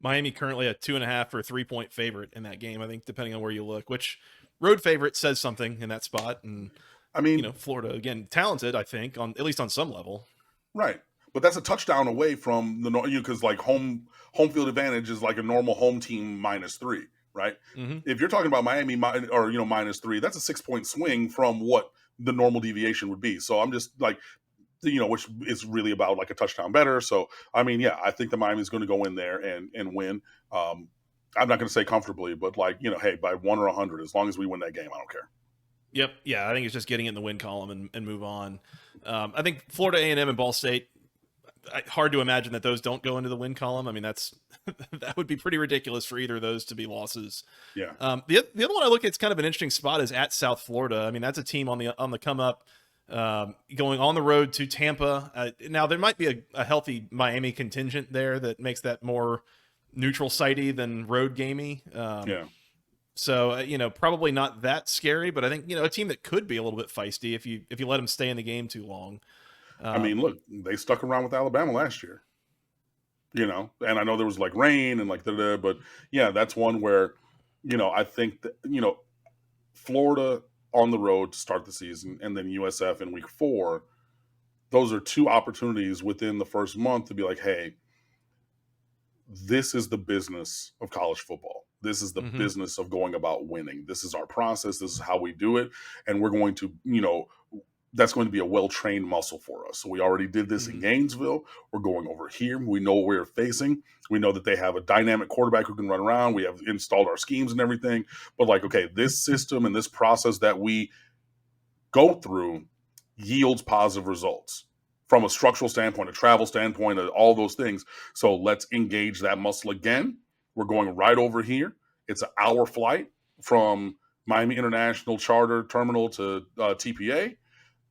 Miami currently a 2.5 or 3-point favorite in that game, I think, depending on where you look, which road favorite says something in that spot. And I mean, Florida, again, talented, I think, at least on some level. Right. But that's a touchdown away from the because like home field advantage is like a normal home team -3, right? Mm-hmm. If you're talking about Miami or -3, that's a 6-point swing from what the normal deviation would be. So I'm just like, which is really about like a touchdown better. So I mean, yeah, I think the Miami is going to go in there and win. I'm not going to say comfortably, but like hey, by 1 or 100, as long as we win that game, I don't care. Yep. Yeah, I think it's just getting it in the win column and move on. I think Florida A&M and Ball State, hard to imagine that those don't go into the win column. I mean, that would be pretty ridiculous for either of those to be losses. Yeah. The other one I look at, it's kind of an interesting spot, is at South Florida. I mean, that's a team on the come up, going on the road to Tampa. Now there might be a healthy Miami contingent there that makes that more neutral sitey than road gamey. Yeah. So, probably not that scary, but I think, a team that could be a little bit feisty if you let them stay in the game too long. I mean, look, they stuck around with Alabama last year, and I know there was like rain and like, but yeah, that's one where, I think that, Florida on the road to start the season and then USF in week 4, those are 2 opportunities within the first month to be like, hey, this is the business of college football. This is the business of going about winning. This is our process. This is how we do it. And we're going to, that's going to be a well-trained muscle for us. So we already did this in Gainesville. We're going over here. We know what we're facing. We know that they have a dynamic quarterback who can run around. We have installed our schemes and everything. But like, okay, this system and this process that we go through yields positive results from a structural standpoint, a travel standpoint, all those things. So let's engage that muscle again. We're going right over here. It's an hour flight from Miami International Charter Terminal to TPA.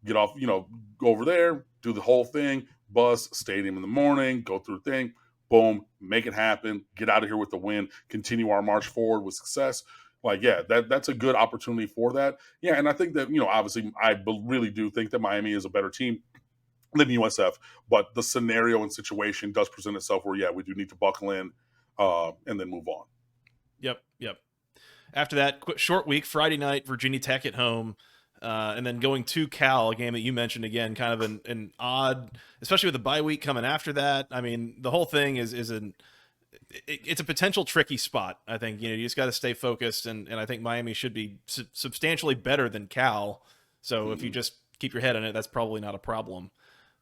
Get off, go over there, do the whole thing, bus, stadium in the morning, go through the thing, boom, make it happen, get out of here with the win, continue our march forward with success. Like, yeah, that's a good opportunity for that. Yeah, and I think that, obviously, I really do think that Miami is a better team than USF, but the scenario and situation does present itself where, yeah, we do need to buckle in and then move on. Yep. After that, short week, Friday night, Virginia Tech at home. And then going to Cal, a game that you mentioned again, kind of an odd, especially with the bye week coming after that. I mean, the whole thing it's a potential tricky spot. I think, you just got to stay focused. And I think Miami should be substantially better than Cal. So if you just keep your head on it, that's probably not a problem.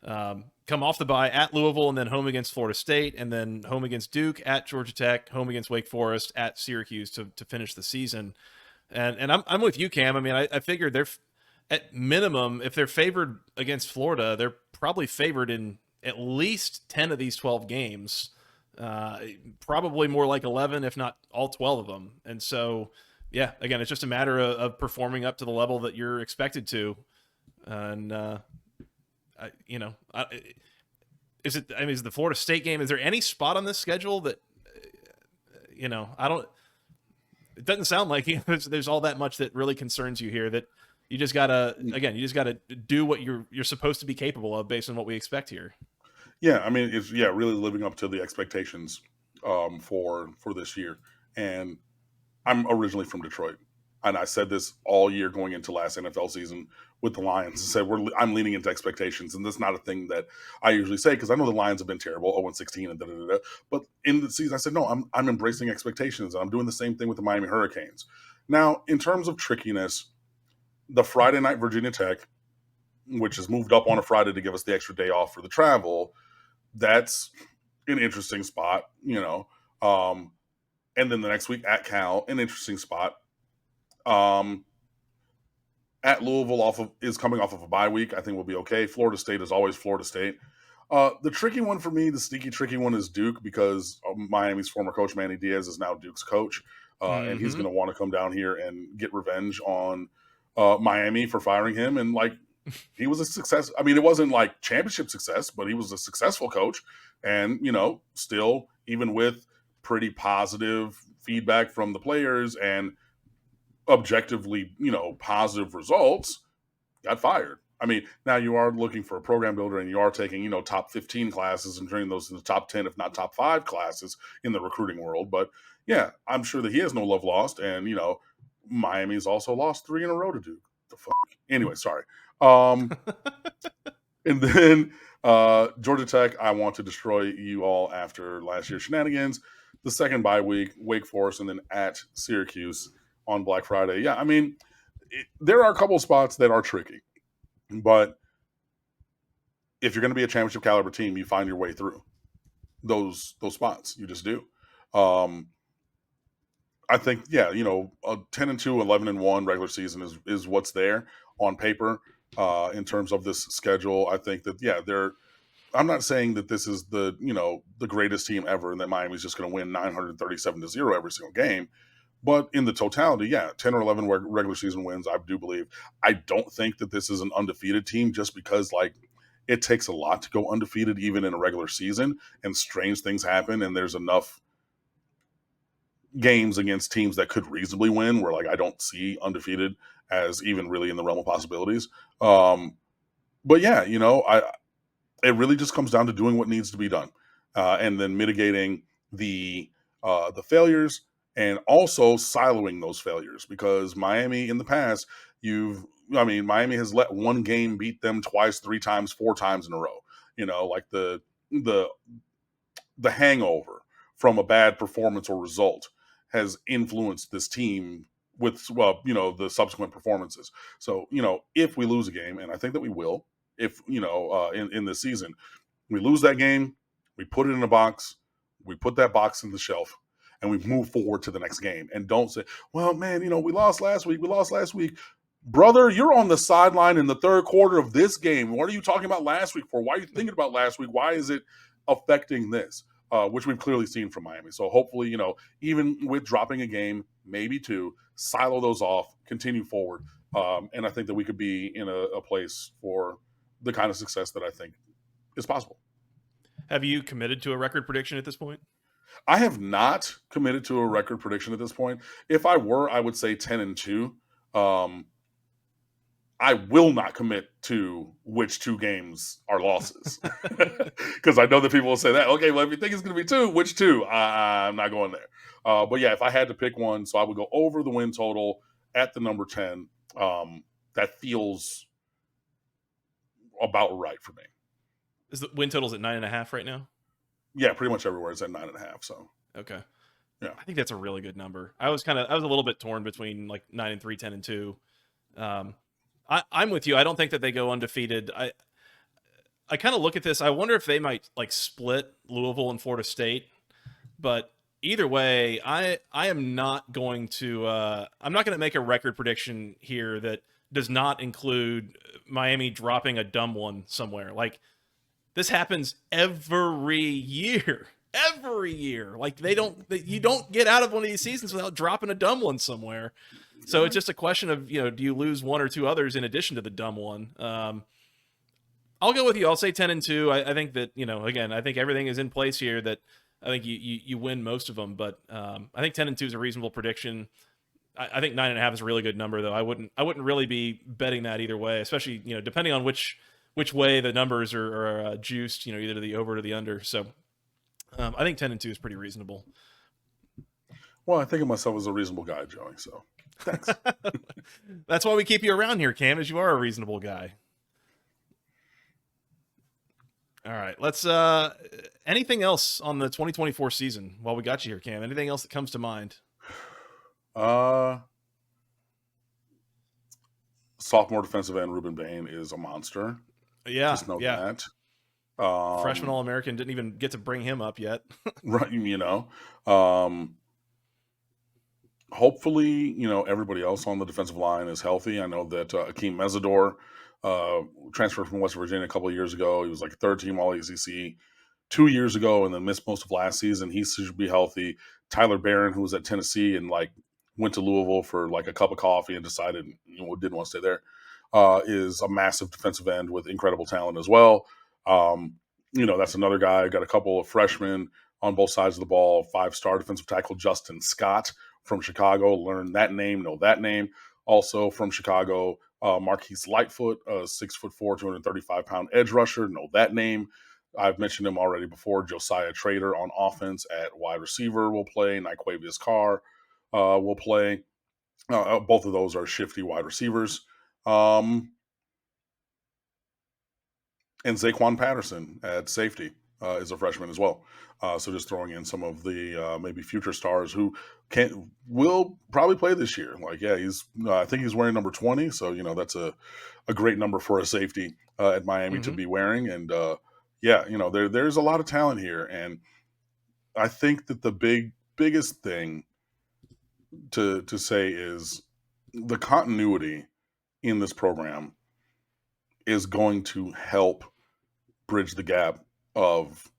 Come off the bye at Louisville and then home against Florida State and then home against Duke, at Georgia Tech, home against Wake Forest, at Syracuse to finish the season. And I'm with you, Cam. I mean, I figured they're at minimum, if they're favored against Florida, they're probably favored in at least 10 of these 12 games, probably more like 11, if not all 12 of them. And so, yeah, again, it's just a matter of performing up to the level that you're expected to. And, is the Florida State game, is there any spot on this schedule that, it doesn't sound like there's all that much that really concerns you here, that you just gotta do what you're supposed to be capable of based on what we expect here. Yeah, I mean, it's really living up to the expectations for this year. And I'm originally from Detroit, and I said this all year going into last NFL season with the Lions. I said I'm leaning into expectations, and that's not a thing that I usually say because I know the Lions have been terrible, 0-16 and da-da-da-da. But in the season, I said no, I'm embracing expectations, and I'm doing the same thing with the Miami Hurricanes. Now, in terms of trickiness, the Friday night Virginia Tech, which is moved up on a Friday to give us the extra day off for the travel, that's an interesting spot, and then the next week at Cal, an interesting spot. at Louisville is coming off of a bye week. I think we'll be okay. Florida State is always Florida State. The tricky one for me, the sneaky tricky one, is Duke, because Miami's former coach Manny Diaz is now Duke's coach, and he's going to want to come down here and get revenge on Miami for firing him. And like, he was a success. I mean, it wasn't like championship success, but he was a successful coach, and still, even with pretty positive feedback from the players and objectively, positive results, got fired. I mean, now you are looking for a program builder, and you are taking, top 15 classes and turning those into top 10, if not top 5 classes in the recruiting world. But yeah, I'm sure that he has no love lost. And, Miami's also lost 3 in a row to Duke. The fuck? Anyway, sorry. And then Georgia Tech, I want to destroy you all after last year's shenanigans. The second bye week, Wake Forest, and then at Syracuse on Black Friday. Yeah, I mean, there are a couple of spots that are tricky. But if you're going to be a championship caliber team, you find your way through those spots. You just do. I think, yeah, a 10-2, 11-1 regular season is what's there on paper in terms of this schedule. I think that, yeah, I'm not saying that this is the greatest team ever and that Miami's just going to win 937-0 every single game. But in the totality, yeah, 10 or 11 regular season wins, I do believe. I don't think that this is an undefeated team, just because, like, it takes a lot to go undefeated even in a regular season, and strange things happen, and there's enough games against teams that could reasonably win where, like, I don't see undefeated as even really in the realm of possibilities. But yeah, it really just comes down to doing what needs to be done, and then mitigating the failures, and also siloing those failures, because Miami in the past, Miami has let one game beat them twice, 3 times, 4 times in a row. Like the hangover from a bad performance or result has influenced this team with, the subsequent performances. So, if we lose a game, and I think that we will, if, in this season, we lose that game, we put it in a box, we put that box in the shelf, and we move forward to the next game. And don't say, well, man, we lost last week. Brother, you're on the sideline in the third quarter of this game. What are you talking about last week for? Why are you thinking about last week? Why is it affecting this? Which we've clearly seen from Miami. So hopefully, even with dropping a game, maybe 2, silo those off, continue forward. And I think that we could be in a place for the kind of success that I think is possible. Have you committed to a record prediction at this point? I have not committed to a record prediction at this point. If I were, I would say 10-2. I will not commit to which 2 games are losses, because I know that people will say that. Okay, well, if you think it's going to be 2, which 2? I'm not going there. But yeah, if I had to pick one, so I would go over the win total at the number 10. That feels about right for me. Is the win total's at 9.5 right now? Yeah, pretty much everywhere it's at 9.5. So okay, yeah, I think that's a really good number. I was a little bit torn between like 9-3, 10-2. I'm with you. I don't think that they go undefeated. I kind of look at this. I wonder if they might like split Louisville and Florida State. But either way, I am not going to. I'm not going to make a record prediction here that does not include Miami dropping a dumb one somewhere. Like, this happens every year. Every year. Like, you don't get out of one of these seasons without dropping a dumb one somewhere. So it's just a question of, do you lose 1 or 2 others in addition to the dumb one? I'll go with you. I'll say 10-2. I think that, again, I think everything is in place here that I think you win most of them. But I think 10-2 is a reasonable prediction. I think 9.5 is a really good number, though. I wouldn't really be betting that either way, especially, depending on which way the numbers are juiced, either to the over or the under. So I think 10-2 is pretty reasonable. Well, I think of myself as a reasonable guy, Joey, so thanks. That's why we keep you around here, Cam, as you are a reasonable guy. All right, let's anything else on the 2024 season while we got you here, Cam? Anything else that comes to mind? Sophomore defensive end Ruben Bain is a monster. Yeah, just know that. Freshman All-American, didn't even get to bring him up yet. Right, hopefully, everybody else on the defensive line is healthy. I know that Akeem Mesidor transferred from West Virginia a couple of years ago. He was like third team All ACC 2 years ago, and then missed most of last season. He should be healthy. Tyler Barron, who was at Tennessee and like went to Louisville for like a cup of coffee and decided didn't want to stay there, is a massive defensive end with incredible talent as well. That's another guy. Got a couple of freshmen on both sides of the ball. 5-star defensive tackle Justin Scott from Chicago. Learn that name, know that name. Also from Chicago, Marquise Lightfoot, 6'4", 235-pound edge rusher. Know that name. I've mentioned him already before. Josiah Trader on offense at wide receiver will play. Nyquavius Carr will play. Both of those are shifty wide receivers. And Zaquan Patterson at safety is a freshman as well. So just throwing in some of the maybe future stars who will probably play this year. I think he's wearing number 20. So, that's a great number for a safety at Miami to be wearing. And there's a lot of talent here. And I think that the biggest thing to say is the continuity in this program is going to help bridge the gap of,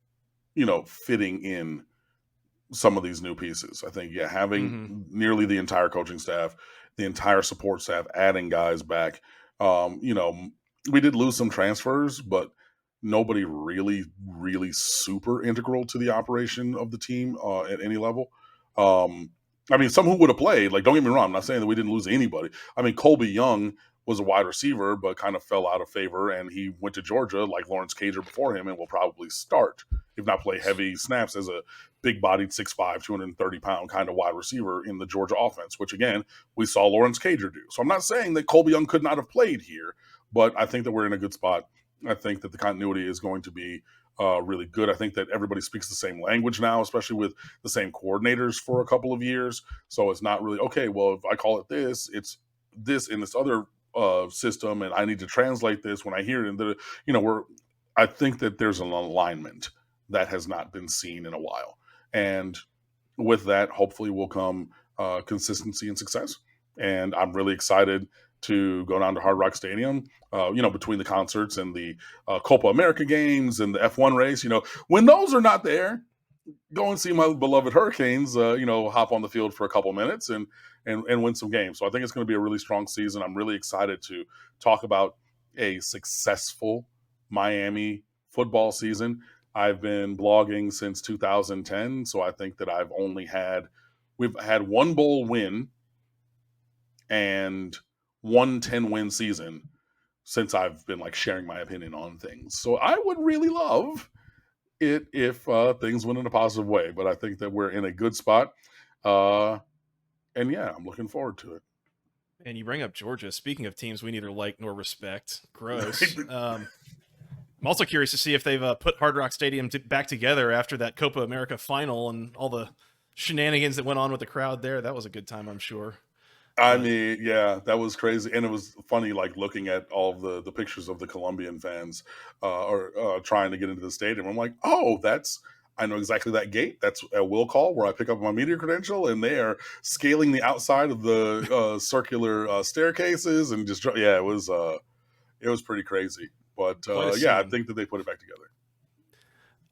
fitting in some of these new pieces. I think, having nearly the entire coaching staff, the entire support staff, adding guys back. We did lose some transfers, but nobody really, really super integral to the operation of the team at any level. Some who would have played, like, don't get me wrong, I'm not saying that we didn't lose anybody. Colby Young was a wide receiver, but kind of fell out of favor, and he went to Georgia like Lawrence Cager before him and will probably start, if not play heavy snaps, as a big-bodied 6'5", 230-pound kind of wide receiver in the Georgia offense, which, again, we saw Lawrence Cager do. So I'm not saying that Colby Young could not have played here, but I think that we're in a good spot. I think that the continuity is going to be really good. I think that everybody speaks the same language now, especially with the same coordinators for a couple of years. So it's not really, okay, well, if I call it this, it's this in this other system, and I need to translate this when I hear it. And I think that there's an alignment that has not been seen in a while. And with that, hopefully will come consistency and success. And I'm really excited to go down to Hard Rock Stadium, between the concerts and the Copa America games and the F1 race. When those are not there, go and see my beloved Hurricanes, hop on the field for a couple minutes and win some games. So I think it's going to be a really strong season. I'm really excited to talk about a successful Miami football season. I've been blogging since 2010, so I think that we've had one bowl win and one 10-win season since I've been sharing my opinion on things. So I would really love it if things went in a positive way, but I think that we're in a good spot. I'm looking forward to it. And you bring up Georgia. Speaking of teams we neither like nor respect, gross. I'm also curious to see if they've put Hard Rock Stadium back together after that Copa America final and all the shenanigans that went on with the crowd there. That was a good time, I'm sure. That was crazy. And it was funny, looking at all of the pictures of the Colombian fans trying to get into the stadium. I'm like, oh, I know exactly that gate. That's a will call where I pick up my media credential, and they are scaling the outside of the circular staircases and just, it was pretty crazy. But I think that they put it back together.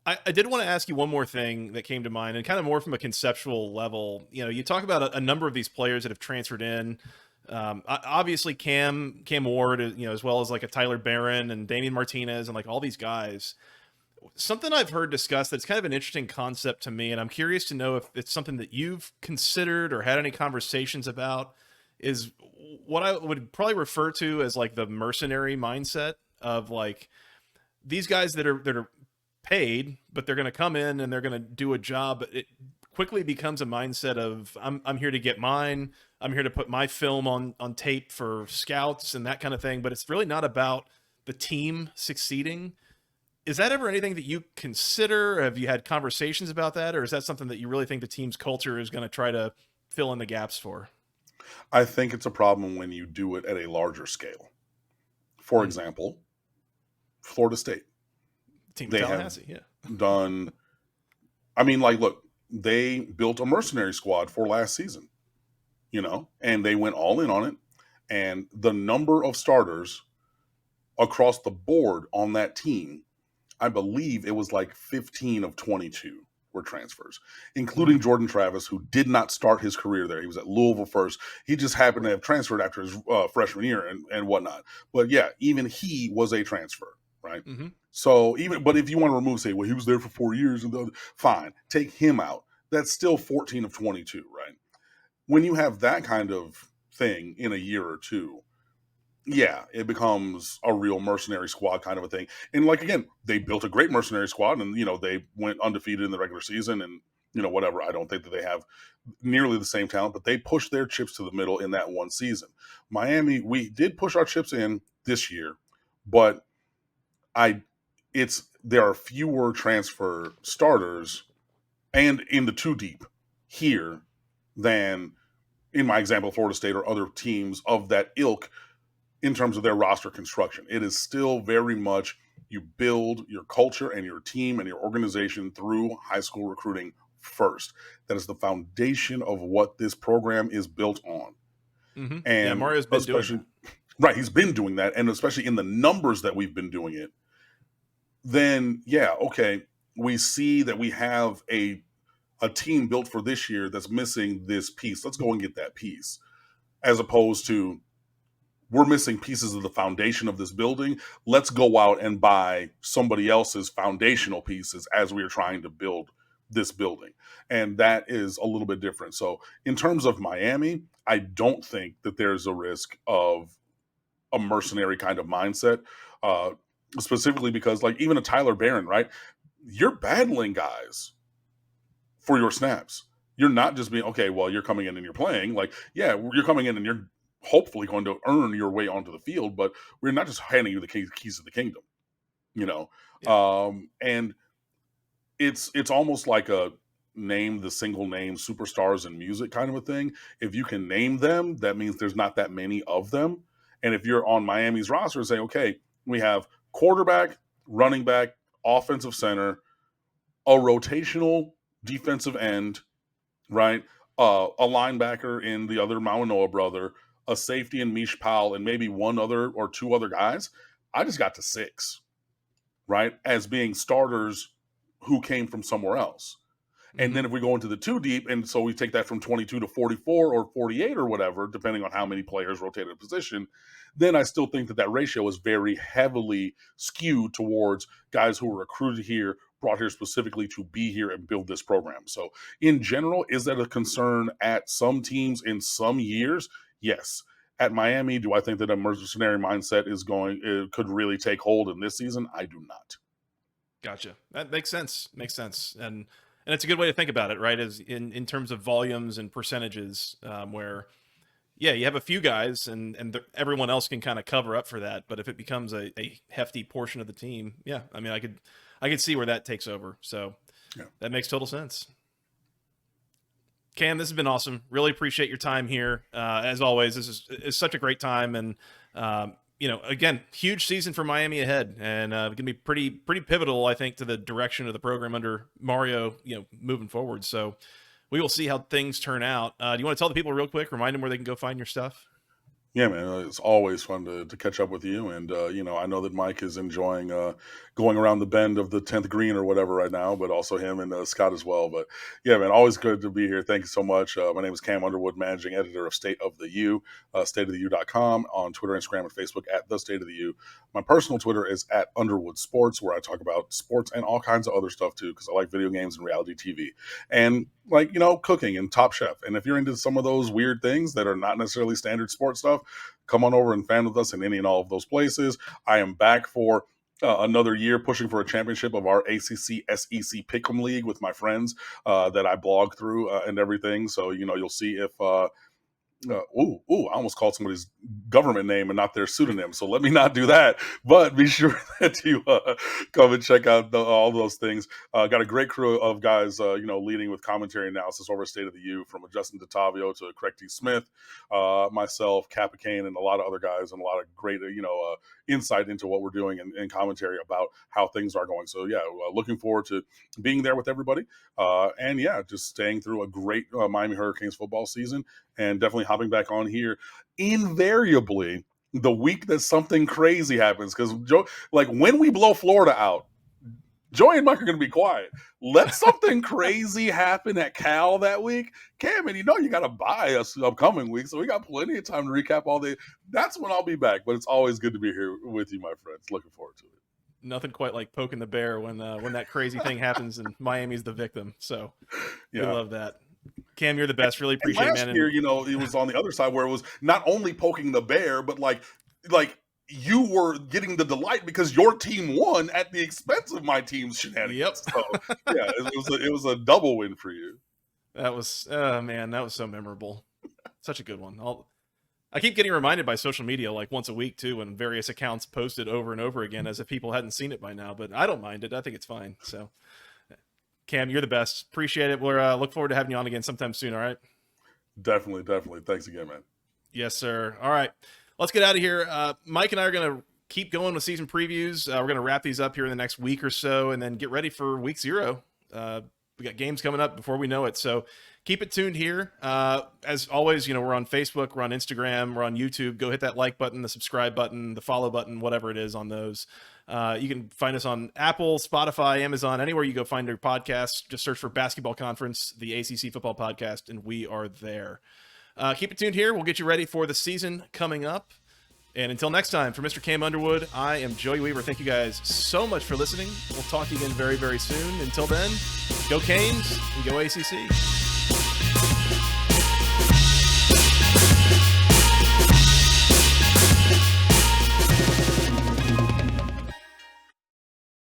I did want to ask you one more thing that came to mind, and kind of more from a conceptual level. You talk about a number of these players that have transferred in. Obviously, Cam Ward, as well as a Tyler Barron and Damian Martinez and all these guys. Something I've heard discussed that's kind of an interesting concept to me, and I'm curious to know if it's something that you've considered or had any conversations about, is what I would probably refer to as the mercenary mindset of these guys that are paid, but they're going to come in and they're going to do a job. But it quickly becomes a mindset of I'm here to get mine. I'm here to put my film on tape for scouts and that kind of thing. But it's really not about the team succeeding. Is that ever anything that you consider? Have you had conversations about that? Or is that something that you really think the team's culture is going to try to fill in the gaps for? I think it's a problem when you do it at a larger scale. For example, Florida State. Team Tallahassee, look, they built a mercenary squad for last season. and they went all in on it. And the number of starters across the board on that team, I believe it was like 15 of 22 were transfers, including Jordan Travis, who did not start his career there. He was at Louisville first. He just happened to have transferred after his freshman year and whatnot. But yeah, even he was a transfer, right? Mm-hmm. So but if you want to remove, say, well, he was there for 4 years, and fine, take him out. That's still 14 of 22, right? When you have that kind of thing in a year or two, yeah, it becomes a real mercenary squad kind of a thing. And like, again, they built a great mercenary squad, and they went undefeated in the regular season, and whatever. I don't think that they have nearly the same talent, but they pushed their chips to the middle in that one season. Miami, we did push our chips in this year, but there are fewer transfer starters and in the two deep here than in my example, Florida State or other teams of that ilk in terms of their roster construction. It is still very much you build your culture and your team and your organization through high school recruiting first. That is the foundation of what this program is built on. Mm-hmm. And yeah, Mario's been doing that. Right, he's been doing that, and especially in the numbers that we've been doing it, then yeah, okay, we see that we have a team built for this year that's missing this piece. Let's go and get that piece. As opposed to, we're missing pieces of the foundation of this building. Let's go out and buy somebody else's foundational pieces as we are trying to build this building. And that is a little bit different. So in terms of Miami, I don't think that there's a risk of a mercenary kind of mindset, specifically because, like, even a Tyler Barron, right? You're battling guys for your snaps. You're not just being, okay, well, you're coming in and you're playing. Like, yeah, you're coming in and you're hopefully going to earn your way onto the field, but we're not just handing you the keys to the kingdom, Yeah. And it's almost like a name the single name superstars in music kind of a thing. If you can name them, that means there's not that many of them. And if you're on Miami's roster, say, okay, we have quarterback, running back, offensive center, a rotational defensive end, right? A linebacker in the other Mauanoa brother, a safety in Mish Powell, and maybe one other or two other guys. I just got to 6, right? As being starters who came from somewhere else. And then if we go into the two deep, and so we take that from 22 to 44 or 48 or whatever, depending on how many players rotate a position, then I still think that ratio is very heavily skewed towards guys who were recruited here, brought here specifically to be here and build this program. So in general, is that a concern at some teams in some years? Yes. At Miami, do I think that a mercenary mindset could really take hold in this season? I do not. Gotcha. That makes sense. And it's a good way to think about it, right? As in terms of volumes and percentages, where, yeah, you have a few guys and everyone else can kind of cover up for that. But if it becomes a hefty portion of the team, yeah, I mean, I could see where that takes over. So yeah, that makes total sense. Cam, this has been awesome. Really appreciate your time here. As always, this is such a great time. And, again, huge season for Miami ahead, and going to be pretty pivotal, I think, to the direction of the program under Mario, moving forward. So we will see how things turn out. Do you want to tell the people real quick, remind them where they can go find your stuff? Yeah, man, it's always fun to catch up with you. And, I know that Mike is enjoying going around the bend of the 10th green or whatever right now, but also him and Scott as well. But yeah, man, always good to be here. Thank you so much. My name is Cam Underwood, managing editor of State of the U, stateoftheu.com, on Twitter, Instagram, and Facebook at The State of the U. My personal Twitter is at Underwood Sports, where I talk about sports and all kinds of other stuff too, because I like video games and reality TV. And cooking and Top Chef. And if you're into some of those weird things that are not necessarily standard sports stuff, come on over and fan with us in any and all of those places. I am back for another year pushing for a championship of our ACC SEC Pick'em League with my friends that I blog through and everything. So, you'll see if I almost called somebody's government name and not their pseudonym. So let me not do that. But be sure that you come and check out all those things. Got a great crew of guys, leading with commentary analysis over State of the U, from Justin DeTavio to Craig T. Smith, myself, Kappa Kane, and a lot of other guys, and a lot of great, insight into what we're doing and commentary about how things are going. So, looking forward to being there with everybody. Just staying through a great Miami Hurricanes football season, and definitely hopping back on here invariably the week that something crazy happens. Because when we blow Florida out, Joey and Mike are going to be quiet. Let something crazy happen at Cal that week, Cam, and you got to buy us upcoming week, so we got plenty of time to recap all the. That's when I'll be back. But it's always good to be here with you, my friends. Looking forward to it. Nothing quite like poking the bear when that crazy thing happens and Miami's the victim. So we love that. Cam, you're the best. Really appreciate it, man. Last year, it was on the other side where it was not only poking the bear, but like you were getting the delight because your team won at the expense of my team's shenanigans. Yep. So, it was a double win for you. That was, man, that was so memorable. Such a good one. I keep getting reminded by social media like once a week too, when various accounts post it over and over again as if people hadn't seen it by now, but I don't mind it. I think it's fine. So Cam, you're the best. Appreciate it. We're look forward to having you on again sometime soon. All right. Definitely. Thanks again, man. Yes, sir. All right, let's get out of here. Mike and I are going to keep going with season previews. We're going to wrap these up here in the next week or so, and then get ready for week 0. We got games coming up before we know it. So keep it tuned here. As always, we're on Facebook, we're on Instagram, we're on YouTube. Go hit that like button, the subscribe button, the follow button, whatever it is on those. You can find us on Apple, Spotify, Amazon, anywhere you go find your podcast. Just search for Basketball Conference, the ACC Football Podcast, and we are there. Keep it tuned here. We'll get you ready for the season coming up. And until next time, for Mr. Cam Underwood, I am Joey Weaver. Thank you guys so much for listening. We'll talk to you again very, very soon. Until then, go Canes and go ACC.